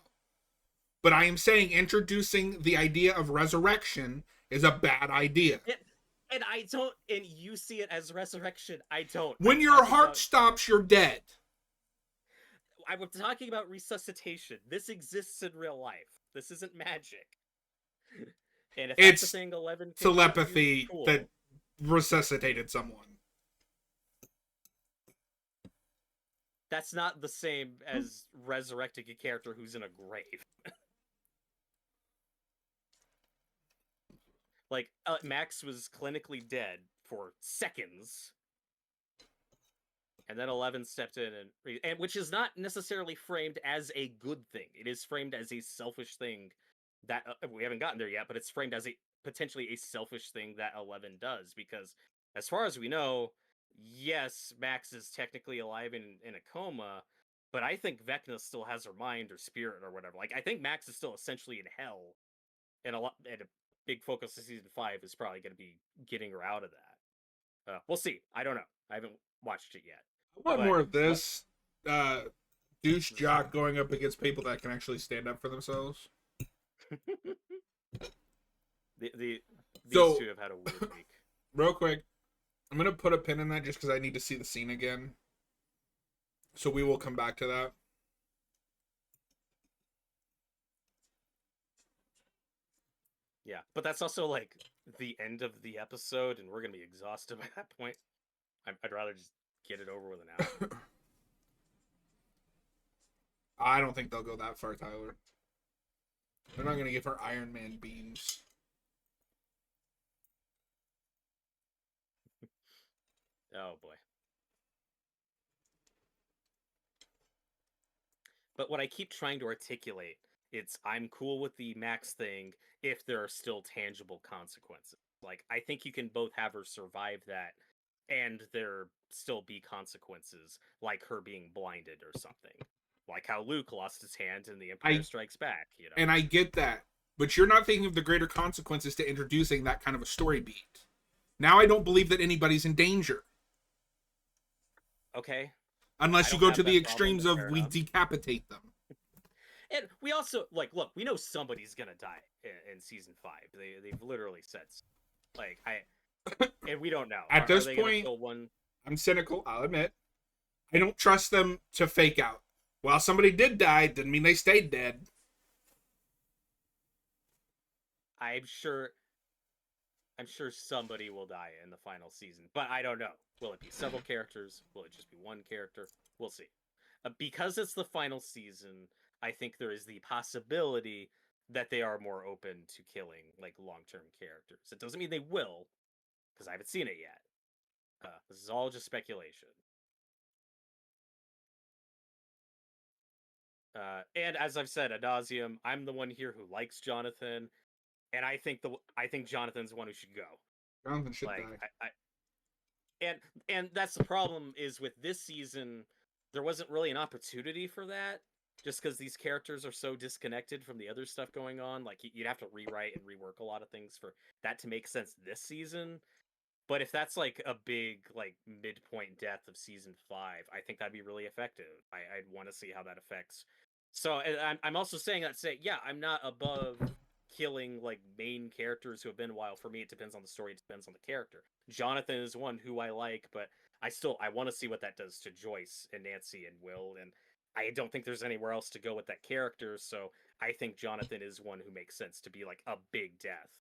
But I am saying introducing the idea of resurrection is a bad idea.
And I don't, and you see it as resurrection. I don't.
When your heart stops, you're dead.
I was talking about resuscitation. This exists in real life. This isn't magic. And if that's the thing 11
telepathy
cool.
that resuscitated someone.
That's not the same as resurrecting a character who's in a grave. Like, Max was clinically dead for seconds. And then 11 stepped in, and which is not necessarily framed as a good thing. It is framed as a selfish thing that we haven't gotten there yet, but it's framed as potentially a selfish thing that 11 does, because as far as we know, yes, Max is technically alive in a coma, but I think Vecna still has her mind or spirit or whatever. Like, I think Max is still essentially in hell, and a big focus of season 5 is probably going to be getting her out of that. We'll see. I don't know. I haven't watched it yet.
I want more of this douche jock going up against people that can actually stand up for themselves.
These two have had a weird week.
Real quick, I'm going to put a pin in that just because I need to see the scene again. So we will come back to that.
Yeah, but that's also like the end of the episode, and we're gonna be exhausted by that point. I'd rather just get it over with now.
I don't think they'll go that far, Tyler. They're not going to give her Iron Man beams.
Oh boy. But what I keep trying to articulate, it's I'm cool with the Max thing if there are still tangible consequences. Like I think you can both have her survive that and there still be consequences, like her being blinded or something. Like how Luke lost his hand in The Empire
I
Strikes Back, you know.
and I get that, but you're not thinking of the greater consequences to introducing that kind of a story beat. Now I don't believe that anybody's in danger
Okay, I
unless you
don't
go
have
to the
that problem,
extremes
but
of
fair
we
enough.
decapitate them.
And we also like look, we know somebody's gonna die in season 5. They've literally said so. Like I and we don't know.
At
Are
this
they gonna
point,
kill one?
I'm cynical, I'll admit. I don't trust them to fake out. Well, somebody did die, didn't mean they stayed dead.
I'm sure I'm sure somebody will die in the final season, but I don't know. Will it be several characters? Will it just be one character? We'll see. Because it's the final season, I think there is the possibility that they are more open to killing like long-term characters. It doesn't mean they will, because I haven't seen it yet. This is all just speculation. And as I've said ad nauseum, I'm the one here who likes Jonathan, and I think Jonathan's the one who should go.
Jonathan should
Like
die.
and and that's the problem is with this season there wasn't really an opportunity for that just because these characters are so disconnected from the other stuff going on. Like you'd have to rewrite and rework a lot of things for that to make sense this season. But if that's like a big like midpoint death of season 5, I think that'd be really effective. I'd want to see how that affects. So and I'm also saying that to say yeah, I'm not above killing like main characters who have been a while. For me, it depends on the story. It depends on the character. Jonathan is one who I like, but I want to see what that does to Joyce and Nancy and Will, and I don't think there's anywhere else to go with that character. So I think Jonathan is one who makes sense to be like a big death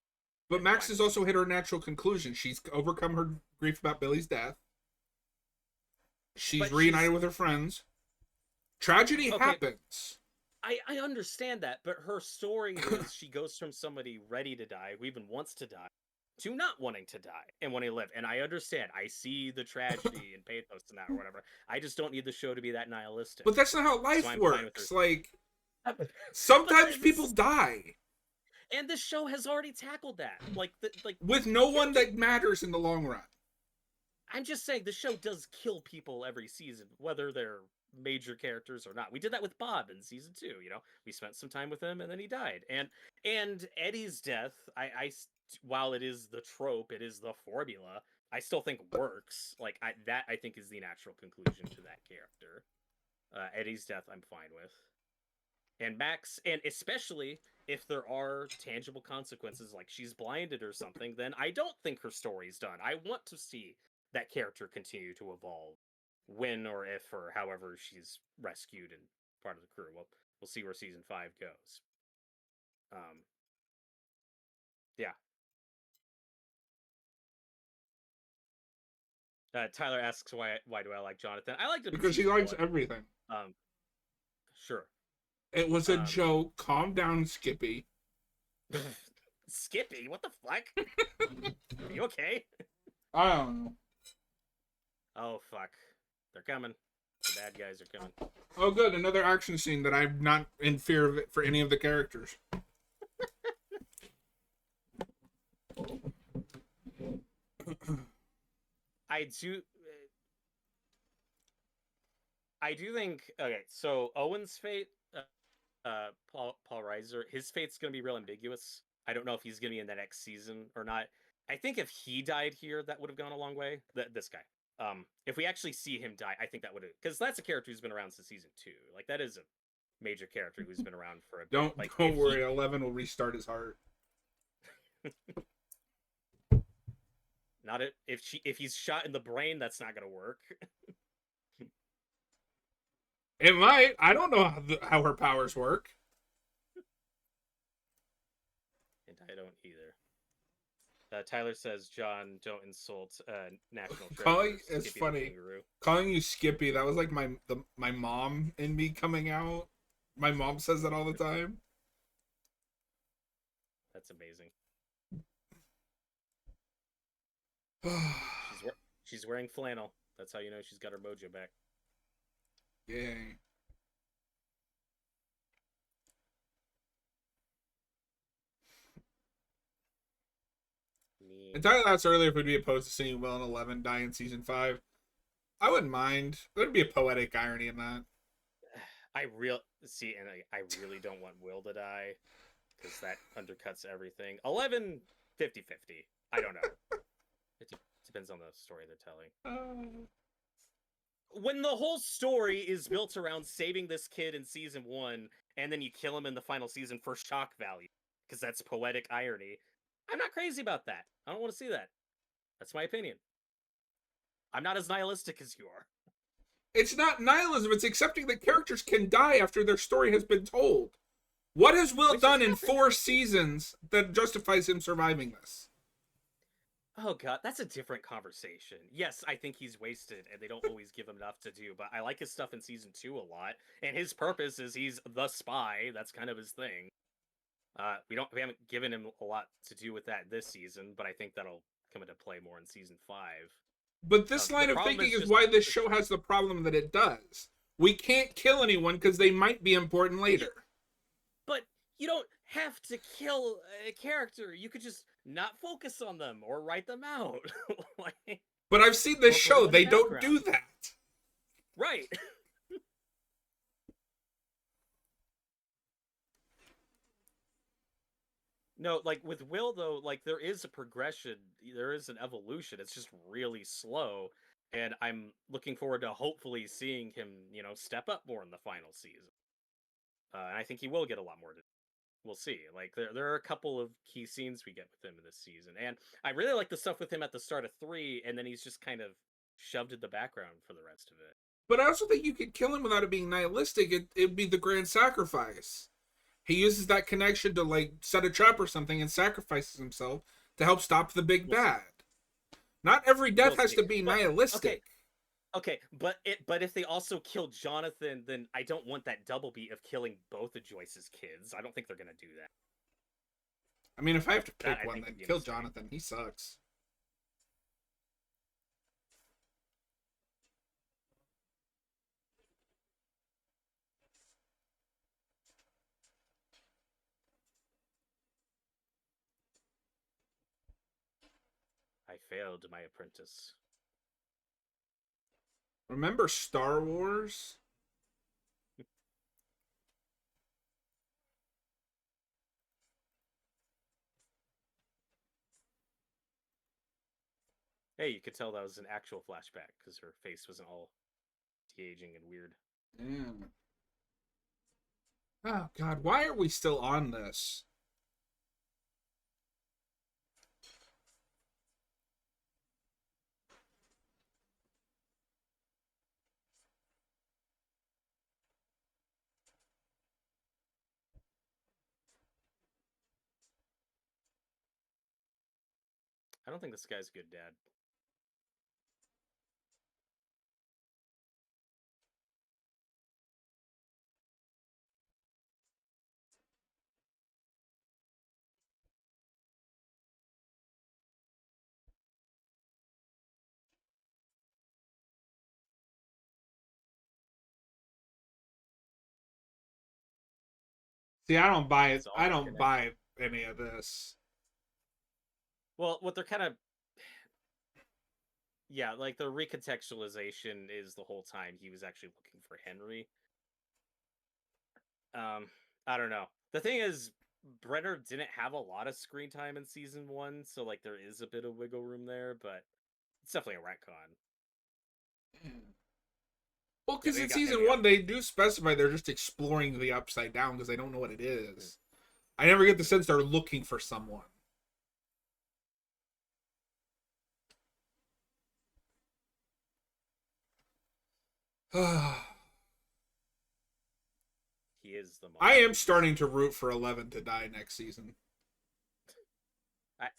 But
in the
Max
final
has also
season.
hit her natural conclusion. She's overcome her grief about Billy's death. She's
But
reunited
she's
with her friends. Tragedy
okay.
happens.
I understand that, but her story is she goes from somebody ready to die, who even wants to die, to not wanting to die and wanting to live. And I understand. I see the tragedy and pathos in that or whatever. I just don't need the show to be that nihilistic.
But that's not how
So
life
I'm fine with her.
works. Like,
But
sometimes people
this
die
and this show has already tackled that. Like
with no one
character.
that matters in the long run.
I'm just saying the show does kill people every season, whether they're major characters or not. We did that with Bob in season 2. You know, we spent some time with him and then he died. And Eddie's death, while it is the trope, it is the formula. I still think works. Like I think is the natural conclusion to that character. Eddie's death, I'm fine with. And Max, and especially if there are tangible consequences, like she's blinded or something, then I don't think her story's done. I want to see that character continue to evolve, when or if or however she's rescued and part of the crew. We'll see where season 5 goes. Um, yeah. Tyler asks why do I like Jonathan? I liked him in
Because he
season
likes
1.
everything.
Um, sure.
It was a
Um,
joke. Calm down, Skippy.
Skippy, what the fuck? Are you okay?
I don't know.
Oh fuck, they're coming. The bad guys are coming.
Oh, good. Another action scene that I'm not in fear of it for any of the characters.
I do. I do think. Okay, so Owen's fate, Paul Reiser, his fate's gonna be real ambiguous. I don't know if he's gonna be in the next season or not. I think if he died here, that would have gone a long way. This guy. If we actually see him die, I think that would have because that's a character who's been around since season 2. Like that is a major character who's been around for a bit.
Don't
Like
don't worry. 11 will restart his heart.
not if he's shot in the brain, that's not gonna work.
It might. I don't know how her powers work.
And I don't either. Tyler says, "John, don't insult national treasure
Calling it's
Skippy the
funny.
kangaroo."
Calling you Skippy, that was like my mom in me coming out. My mom says that all the time.
That's amazing. She's she's wearing flannel. That's how you know she's got her mojo back.
Yay.
Me,
And Tyler asked earlier if we'd be opposed to seeing Will and Eleven die in season 5. I wouldn't mind. There'd be a poetic irony in that.
I real see, and I really don't want Will to die because that undercuts everything. 11, 50-50. I don't know. It depends on the story they're telling. When the whole story is built around saving this kid in season 1, and then you kill him in the final season for shock value, because that's poetic irony, I'm not crazy about that. I don't want to see that. That's my opinion. I'm not as nihilistic as you are.
It's not nihilism, it's accepting that characters can die after their story has been told. What has Will done in 4 seasons that justifies him surviving this?
Oh god, that's a different conversation. Yes, I think he's wasted and they don't always give him enough to do, but I like his stuff in season 2 a lot. And his purpose is he's the spy. That's kind of his thing. We haven't given him a lot to do with that this season, but I think that'll come into play more in season 5.
But this
The
line of
problem
thinking
is
is
just
why this show has the problem that it does. We can't kill anyone because they might be important later.
But you don't have to kill a character. You could just not focus on them or write them out. Like,
But I've seen this show.
the
They don't do
background.
that.
Right. No, like with Will though, like there is a progression, there is an evolution. It's just really slow, and I'm looking forward to hopefully seeing him, step up more in the final season. And I think he will get a lot more. We'll see. Like there are a couple of key scenes we get with him in this season, and I really like the stuff with him at the start of 3, and then he's just kind of shoved in the background for the rest of it.
But I also think you could kill him without it being nihilistic. It'd be the grand sacrifice. He uses that connection to like set a trap or something and sacrifices himself to help stop the big
We'll see.
bad. Not every death
We'll
has
see.
to be
But
nihilistic.
okay, okay, but if they also kill Jonathan, then I don't want that double beat of killing both of Joyce's kids. I don't think they're gonna do that.
I mean, if I have to
That
pick
I
one,
think
then
would be a
kill
mistake.
Jonathan. He sucks.
I failed my apprentice.
Remember Star Wars?
Hey, you could tell that was an actual flashback because her face wasn't all de-aging and weird.
Yeah. Oh God, why are we still on this?
I don't think this guy's a good dad.
See, I don't buy it.
It's all
I
the
don't
connection.
buy any of this.
Well, what they're kind of yeah, like the recontextualization is the whole time he was actually looking for Henry. I don't know. The thing is, Brenner didn't have a lot of screen time in season 1, so like there is a bit of wiggle room there, but it's definitely a retcon.
Well,
Yeah,
because
they
in
got
season
Henry out.
one they do specify they're just exploring the upside down because they don't know what it
Mhm.
is. I never get the sense they're looking for someone.
He is the
I
moment.
am starting to root for 11 to die next season.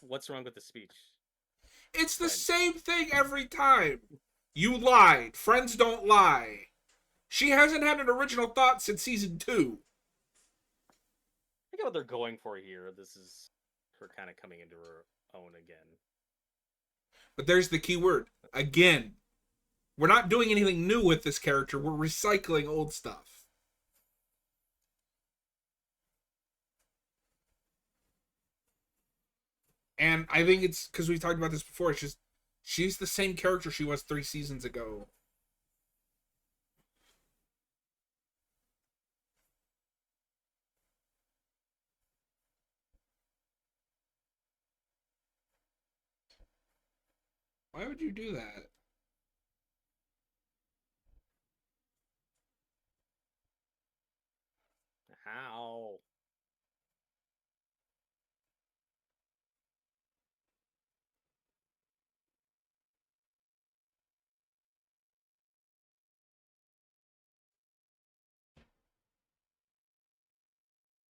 What's wrong with the speech?
It's the
Explain.
same thing every time. You lied. Friends don't lie. She hasn't had an original thought since season 2.
I get what they're going for here. This is her kind of coming into her own again.
But there's the key word. Again. We're not doing anything new with this character. We're recycling old stuff. And I think it's because we talked about this before. It's just she's the same character she was 3 seasons ago. Why would you do that?
How?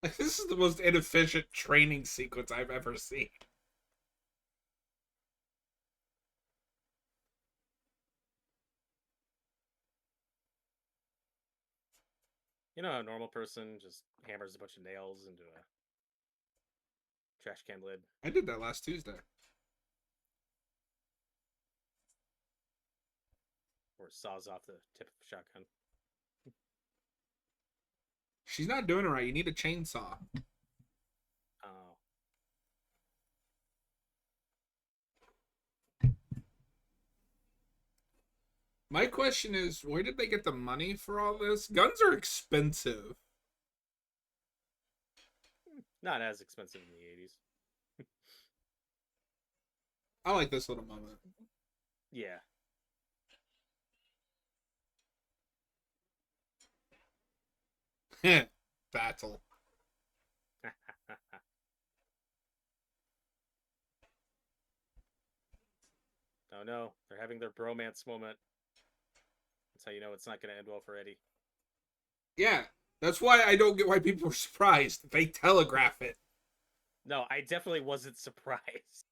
Like, this is the most inefficient training sequence I've ever seen.
You know, a normal person just hammers a bunch of nails into a trash can lid.
I did that last Tuesday.
Or saws off the tip of a shotgun.
She's not doing it right. You need a chainsaw.
Oh.
My question is, where did they get the money for all this? Guns are expensive.
Not as expensive in the 80s.
I like this little moment.
Yeah.
Battle.
Oh no, they're having their bromance moment. That's how you know it's not going to end well for Eddie.
Yeah, that's why I don't get why people are surprised. They telegraph it.
No, I definitely wasn't surprised.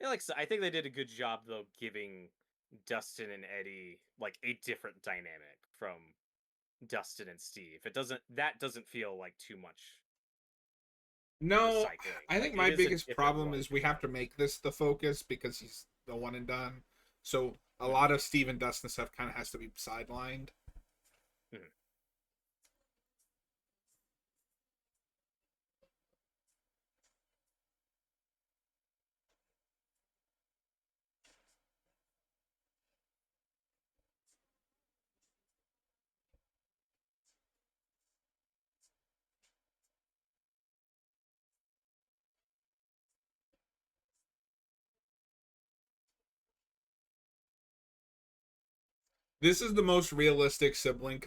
Yeah, like I think they did a good job though, giving Dustin and Eddie like a different dynamic from Dustin and Steve. That doesn't feel like too much
No,
recycling.
I
Like
think
it
my
is a
biggest
different
problem
run
is
for
we have
them.
to make this the focus because he's the one and done. So a
Mhm,
lot of Steve and Dustin stuff kind of has to be sidelined.
mhm.
This is the most realistic sibling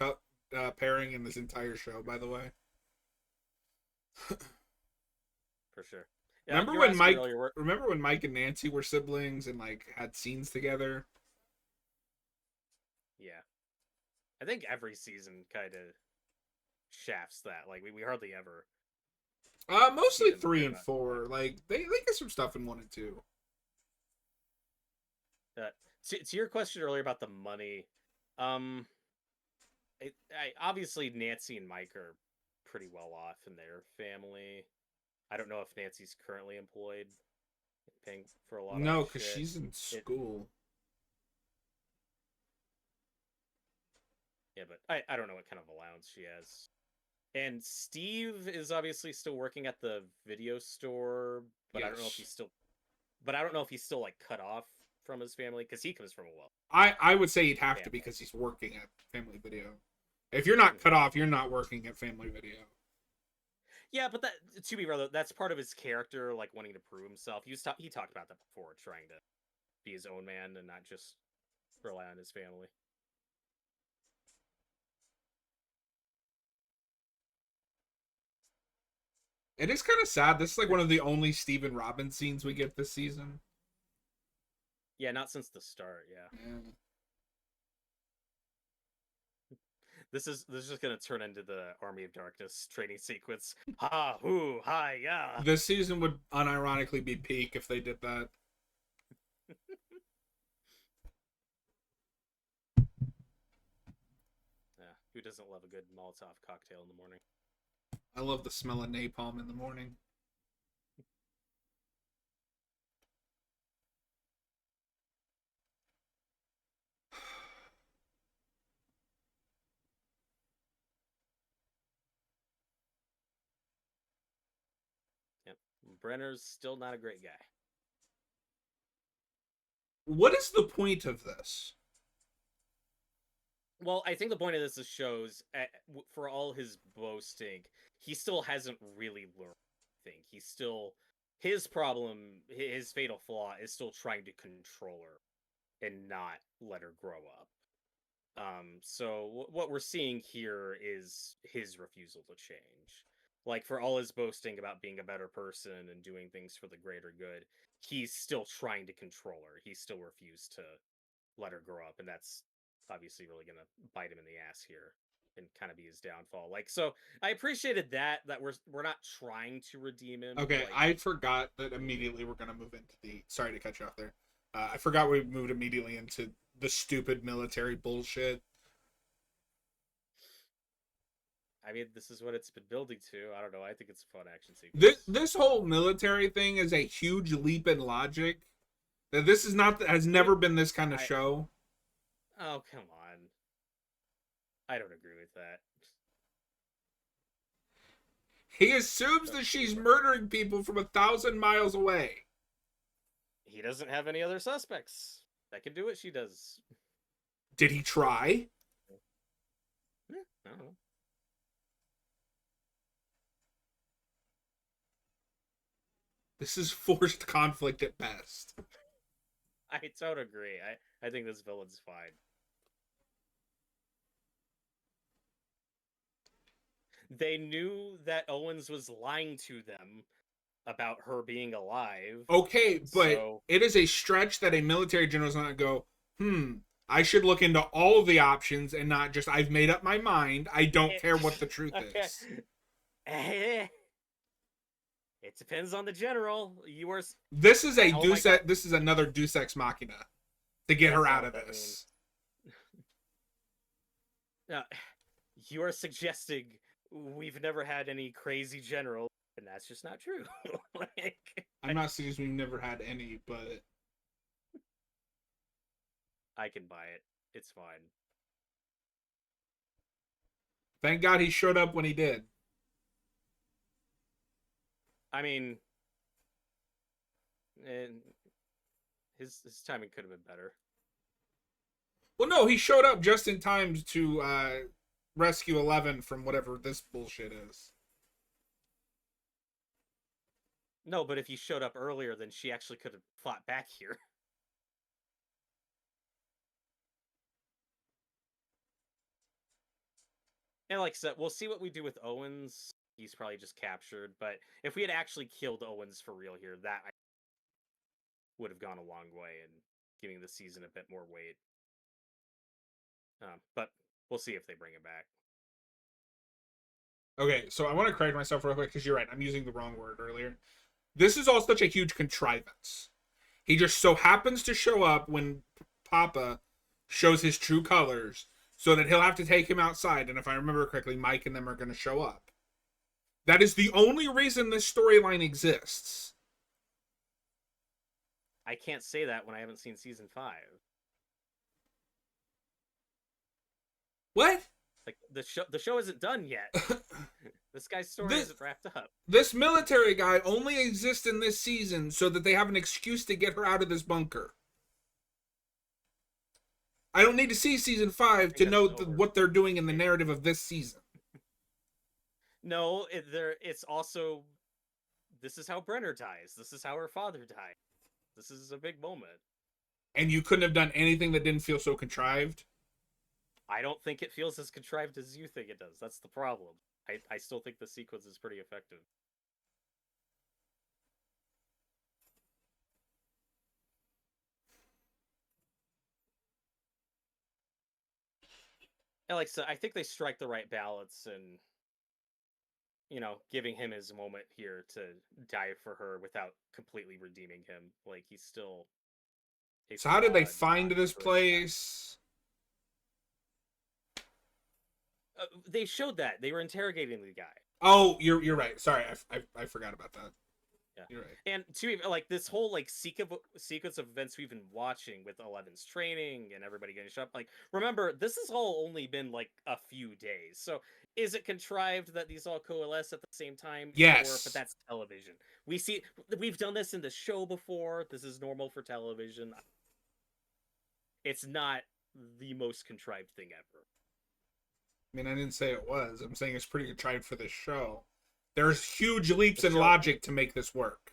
pairing in this entire show, by the way.
For sure. Yeah,
Remember
you were
when
asking
Mike?
earlier.
Remember when Mike and Nancy were siblings and like had scenes together?
Yeah, I think every season kind of shafts that. Like we hardly ever see
Mostly
them
3
very
and
much. Like
4. Like they get some stuff in 1 and 2.
uh, to your question earlier about the money, um, obviously Nancy and Mike are pretty well off in their family. I don't know if Nancy's currently employed, paying for a lot of that
No, because
shit.
she's in
It
school.
Yeah, but I don't know what kind of allowance she has. And Steve is obviously still working at the video store, but I don't know if
Yes.
he's still but I don't know if he's still like cut off from his family because he comes from a well
I would say he'd have to
family.
because he's working at Family Video. If you're not
Mhm.
cut off, you're not working at Family Video.
Yeah, but that to be real, that's part of his character, like wanting to prove himself. He talked about that before, trying to be his own man and not just rely on his family.
It is kind of sad. This is like one of the only Stephen Robin scenes we get this season.
Yeah, not since the start. Yeah.
Yeah.
This is just gonna turn into the Army of Darkness training sequence. Ha hoo hi ya.
This season would unironically be peak if they did that.
Yeah, who doesn't love a good Molotov cocktail in the morning?
I love the smell of napalm in the morning.
Yep. Brenner's still not a great guy.
What is the point of this?
Well, I think the point of this is shows for all his boasting, he still hasn't really learned anything. He's still his problem, his fatal flaw is still trying to control her and not let her grow up. So what we're seeing here is his refusal to change. Like for all his boasting about being a better person and doing things for the greater good, he's still trying to control her. He still refused to let her grow up, and that's obviously really gonna bite him in the ass here and kind of be his downfall. Like, so I appreciated that we're not trying to redeem him.
Okay,
Like,
I forgot that immediately we're gonna move into the. Sorry to cut you off there. I forgot we moved immediately into the stupid military bullshit.
I mean, this is what it's been building to. I don't know. I think it's a fun action
This
sequence.
this whole military thing is a huge leap in logic. That this is not has
I mean,
never been this kind of
I
show.
oh come on, I don't agree with that.
He assumes
Don't
that
get me
she's
wrong.
murdering people from 1,000 miles away.
He doesn't have any other suspects that can do what she does.
Did he try?
I don't know.
This is forced conflict at best.
I don't agree. I think this villain's fine. They knew that Owens was lying to them about her being alive.
Okay, but
So
it is a stretch that a military general is not go, I should look into all of the options and not just, I've made up my mind. I don't
it,
care what the truth
okay.
is.
It depends on the general. You are
This is a
oh my god.
This is another Deus Ex Machina to get her out
Well,
of
I mean,
this.
uh, you are suggesting we've never had any crazy general, and that's just not true. like,
I'm not saying we've never had any, but
I can buy it. It's fine.
thank God he showed up when he did.
I mean, and his timing could have been better.
Well, no, he showed up just in time to rescue 11 from whatever this bullshit is.
No, but if you showed up earlier, then she actually could have fought back here. And like I said, we'll see what we do with Owens. He's probably just captured, but if we had actually killed Owens for real here, that would have gone a long way in giving the season a bit more weight. But we'll see if they bring it back.
Okay, so I want to correct myself real quick because you're right. I'm using the wrong word earlier. This is all such a huge contrivance. He just so happens to show up when Papa shows his true colors so that he'll have to take him outside. And if I remember correctly, Mike and them are going to show up. That is the only reason this storyline exists.
I can't say that when I haven't seen season 5.
What?
Like the show isn't done yet. This guy's story isn't wrapped up.
This military guy only exists in this season so that they have an excuse to get her out of this bunker. I don't need to see season 5 to know what they're doing in the narrative of this season.
No, it's also this is how Brenner dies. This is how her father died. This is a big moment.
And you couldn't have done anything that didn't feel so contrived?
I don't think it feels as contrived as you think it does. That's the problem. I still think the sequence is pretty effective. And like so, I think they strike the right balance, and giving him his moment here to die for her without completely redeeming him. Like he's still a
So how did they
flawed,
find
not
this
good guy.
place?
They showed that they were interrogating the guy.
Oh, you're right. Sorry, I forgot about that.
Yeah,
You're right.
and to like this whole like sequence of events we've been watching with Eleven's training and everybody getting shot up. Like, remember, this has all only been like a few days. So, is it contrived that these all coalesce at the same time? Sure, but
Yes.
that's television. We've done this in the show before. This is normal for television. It's not the most contrived thing ever.
I mean, I didn't say it was. I'm saying it's pretty good tried for this show. There's huge leaps
The
in
show
logic to make this work.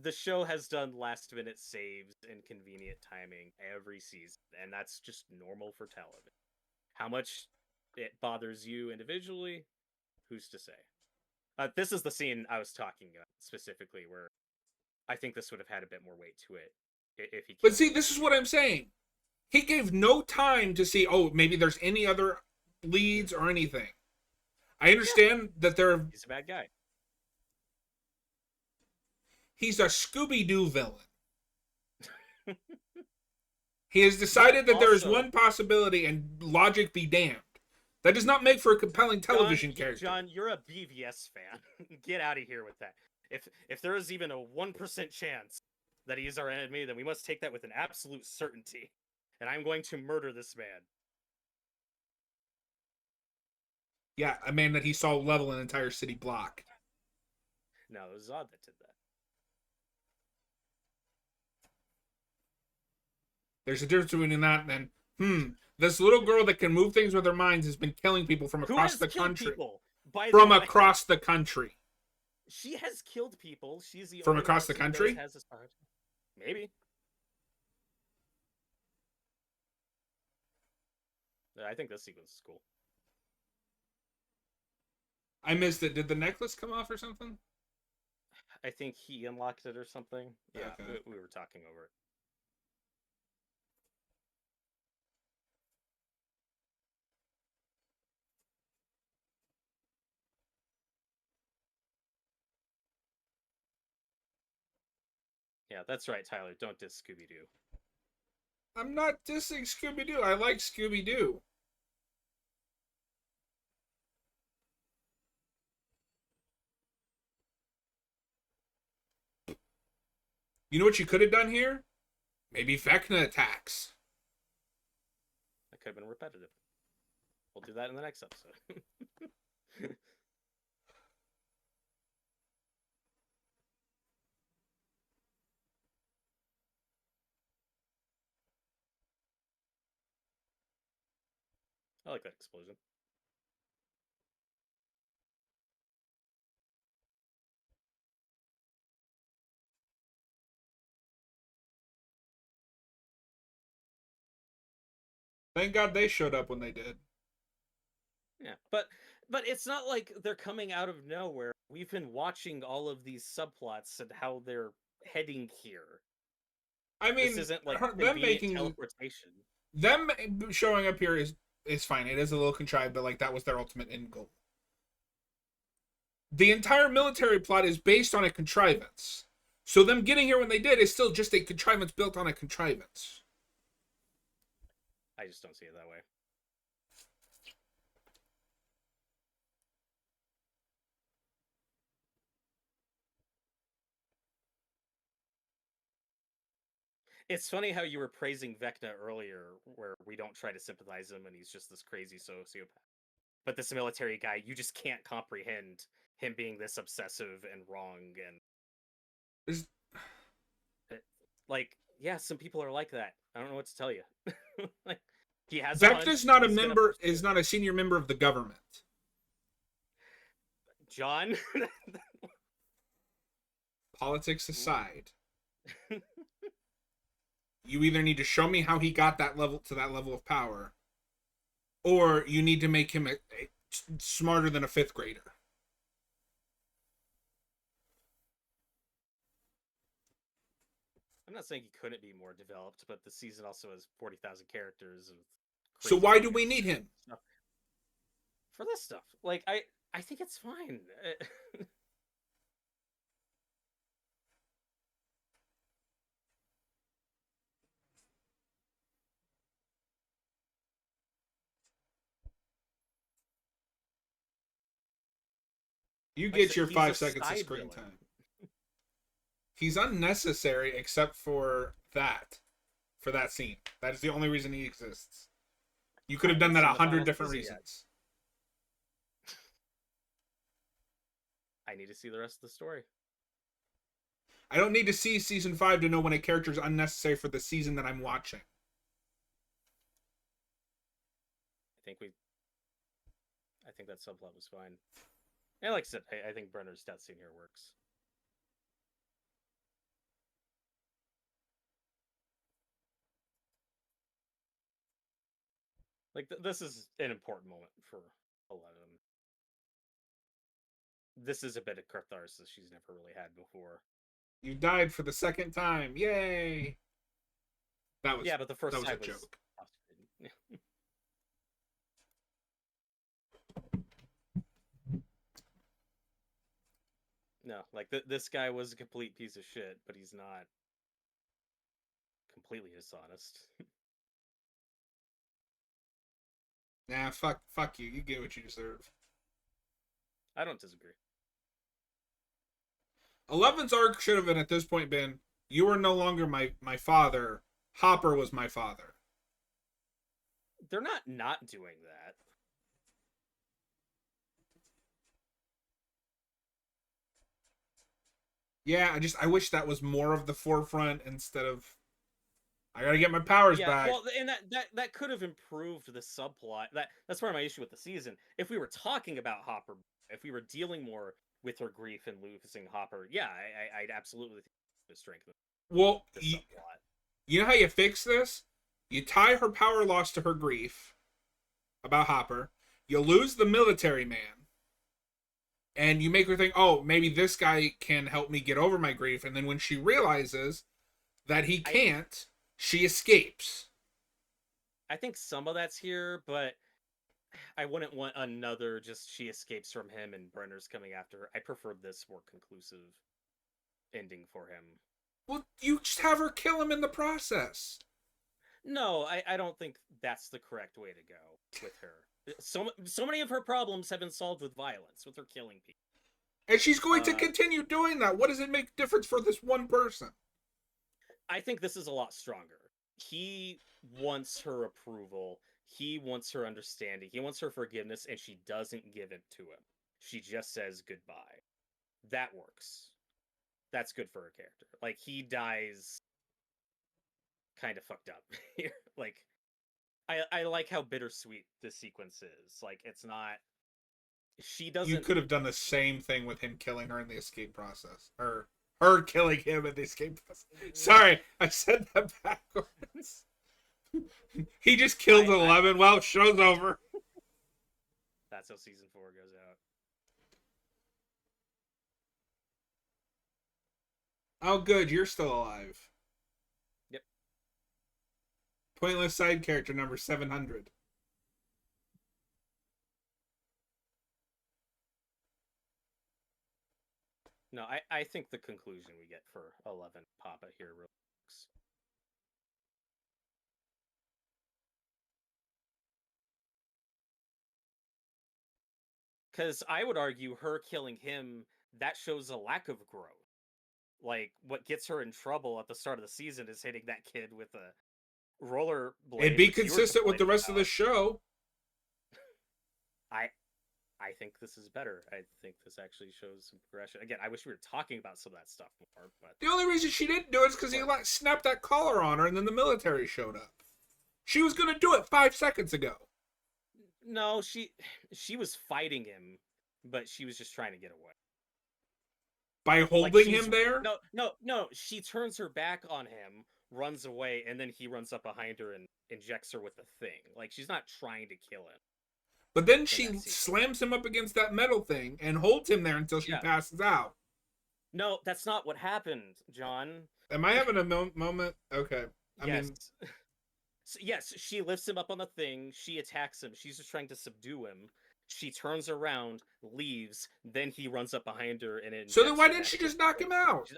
the show has done last minute saves and convenient timing every season, and that's just normal for television. How much it bothers you individually, who's to say? This is the scene I was talking about specifically, where I think this would have had a bit more weight to it if he
But
killed
see,
her
this
at
is
the
what
end.
I'm saying. He gave no time to see, oh, maybe there's any other leads or anything. I
Yeah,
understand that
he's a bad guy.
he's a Scooby Doo villain. He has
But
decided that there is
also,
one possibility and logic be damned. That does not make for a compelling television character.
John, you're a BVS fan. Get out of here with that. If there is even a 1% chance that he is our enemy, then we must take that with an absolute certainty. And I'm going to murder this man.
Yeah, a man that he saw level an entire city block.
No, it was Zod that did that.
There's a difference between that and, this little girl that can move things with her minds has been killing people from
Who
across
has
the
killed
country.
people, by the
From
way?
across the country.
She has killed people. She's the
From
only
across the
person who knows
country?
has this power. Maybe. I think this sequence is cool.
I missed it. Did the necklace come off or something?
I think he unlocked it or something. Yeah,
Okay.
we were talking over it. Yeah, that's right, Tyler. Don't diss Scooby Doo.
I'm not dissing Scooby Doo. I like Scooby Doo. You know what you could have done here? Maybe Vecna attacks.
That could have been repetitive. We'll do that in the next episode. I like that explosion.
Thank God they showed up when they did.
Yeah, but it's not like they're coming out of nowhere. We've been watching all of these subplots and how they're heading here.
I
This
mean,
isn't like
them
convenient
making
teleportation.
them showing up here is fine. It is a little contrived, but like that was their ultimate end goal. The entire military plot is based on a contrivance. So them getting here when they did is still just a contrivance built on a contrivance.
I just don't see it that way. It's funny how you were praising Vecna earlier, where we don't try to sympathize him and he's just this crazy sociopath. But this military guy, you just can't comprehend him being this obsessive and wrong and
There's,
like, yeah, some people are like that. I don't know what to tell you. Like, he has a
Vecna's
hunch
not
and
a
he's gonna
member.
pursue
Is
it.
not a senior member of the government.
John.
Politics aside, you either need to show me how he got that level to that level of power, or you need to make him smarter than a fifth grader.
I'm not saying he couldn't be more developed, but the season also has 40,000 characters of
So
crazy
why do we
ideas
need him?
stuff for this stuff. Like I think it's fine.
You
Like I
get
said,
your
he's a
5 seconds of
side
screen
villain.
time. He's unnecessary except for that scene. That is the only reason he exists. You could
I
have done
haven't
that
seen
a
the
hundred
final
different
season yet.
reasons.
I need to see the rest of the story.
I don't need to see season 5 to know when a character is unnecessary for the season that I'm watching.
I think that subplot was fine. And like I said, I think Brenner's death scene here works. Like this is an important moment for 11. This is a bit of catharsis she's never really had before.
You died for the second time. Yay! That was
Yeah, but the first
that was a
time was
joke.
No, like this guy was a complete piece of shit, but he's not completely dishonest.
Nah, fuck you. You get what you deserve.
I don't disagree.
11's arc should have been at this point been, you are no longer my father. Hopper was my father.
They're not doing that.
Yeah, I wish that was more of the forefront instead of, I gotta get my powers
Yeah,
back.
well, and that could have improved the subplot. That's part of my issue with the season. If we were talking about Hopper, if we were dealing more with her grief and losing Hopper, yeah, I'd absolutely think to strengthen
Well,
the subplot.
you know how you fix this? You tie her power loss to her grief about Hopper. You lose the military man. And you make her think, oh, maybe this guy can help me get over my grief. And then when she realizes that he can't, she escapes.
I think some of that's here, but I wouldn't want another just she escapes from him and Brenner's coming after her. I prefer this more conclusive ending for him.
Well, you just have her kill him in the process.
No, I don't think that's the correct way to go with her. So many of her problems have been solved with violence, with her killing people.
And she's going to continue doing that. What does it make difference for this one person?
I think this is a lot stronger. He wants her approval. He wants her understanding. He wants her forgiveness, and she doesn't give it to him. She just says goodbye. That works. That's good for her character. Like, he dies kind of fucked up here. Like, I like how bittersweet this sequence is. Like, it's not. She doesn't.
You could have done the same thing with him killing her in the escape process. Or her killing him in the escape process. Sorry, I said that backwards. He just killed 11. Well, show's over.
That's how season 4 goes out.
Oh, good. You're still alive.
Yep.
Pointless side character number 700.
No, I think the conclusion we get for 11 Papa here really works. Because I would argue her killing him, that shows a lack of growth. Like, what gets her in trouble at the start of the season is hitting that kid with a roller blade.
It'd be consistent with the rest of the show.
I think this is better. I think this actually shows some progression. Again, I wish we were talking about some of that stuff more. But
the only reason she didn't do it is because he snapped that collar on her, and then the military showed up. She was gonna do it 5 seconds ago.
No, she was fighting him, but she was just trying to get away.
By holding him there?
No. She turns her back on him, runs away, and then he runs up behind her and injects her with the thing. Like, she's not trying to kill him.
But then she slams him up against that metal thing and holds him there until she passes out.
No, that's not what happened, John.
Am I having a moment? Okay.
Yes. So, yes, she lifts him up on the thing. She attacks him. She's just trying to subdue him. She turns around, leaves. Then he runs up behind her and
So then
injects
why
her
didn't
back
she
with
just
the
knock him
thing.
out?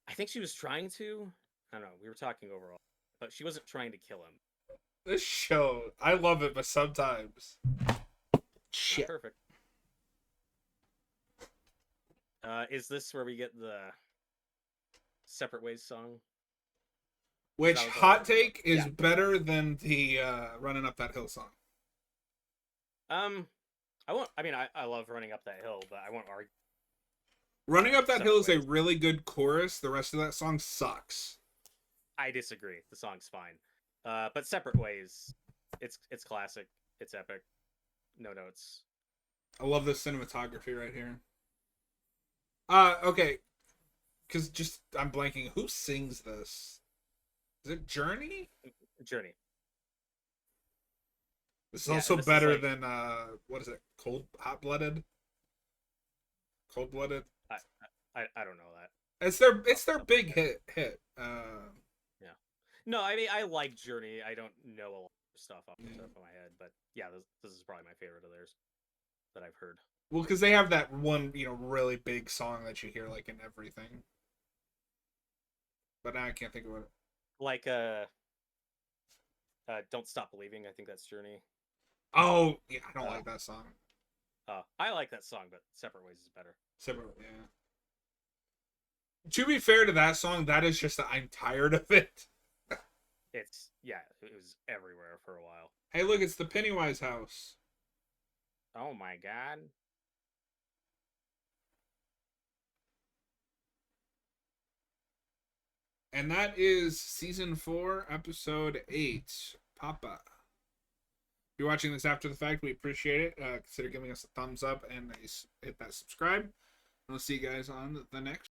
I think she was trying to. I don't know. We were talking overall, but she wasn't trying to kill him.
This show, I love it, but sometimes
Not
shit.
perfect. Is this where we get the Separate Ways song?
Which hot take is
Yeah.
better than the running up that hill song?
Um, I won't. I mean, I love Running Up That Hill, but I won't argue.
Running up that hill
Separate
is a
Ways.
really good chorus. The rest of that song sucks.
I disagree. The song's fine. But Separate Ways, it's classic. It's epic. No notes.
I love this cinematography right here. Okay, because just I'm blanking. Who sings this? Is it Journey?
Journey.
This is
Yeah,
also
and this is
better
like
than what is it? Hot Blooded? Cold Blooded?
I, I don't know that.
It's their
Off the top
big
of my head.
hit.
Yeah. No, I mean I like Journey. I don't know a lot of stuff off the
Yeah.
top of my head, but yeah, this is probably my favorite of theirs that I've heard.
Well, because they have that one, really big song that you hear like in everything. But now I can't think of it.
Like Don't Stop Believing. I think that's Journey.
Oh, yeah, I don't
Uh,
like that song.
I like that song, but Separate Ways is better.
Separate, yeah. To be fair to that song, that is just that I'm tired of it.
It's yeah, it was everywhere for a while.
Hey, look, it's the Pennywise house.
Oh my god.
And that is season 4, episode 8. Papa. If you're watching this after the fact, we appreciate it. Consider giving us a thumbs up and hit that subscribe. And we'll see you guys on the next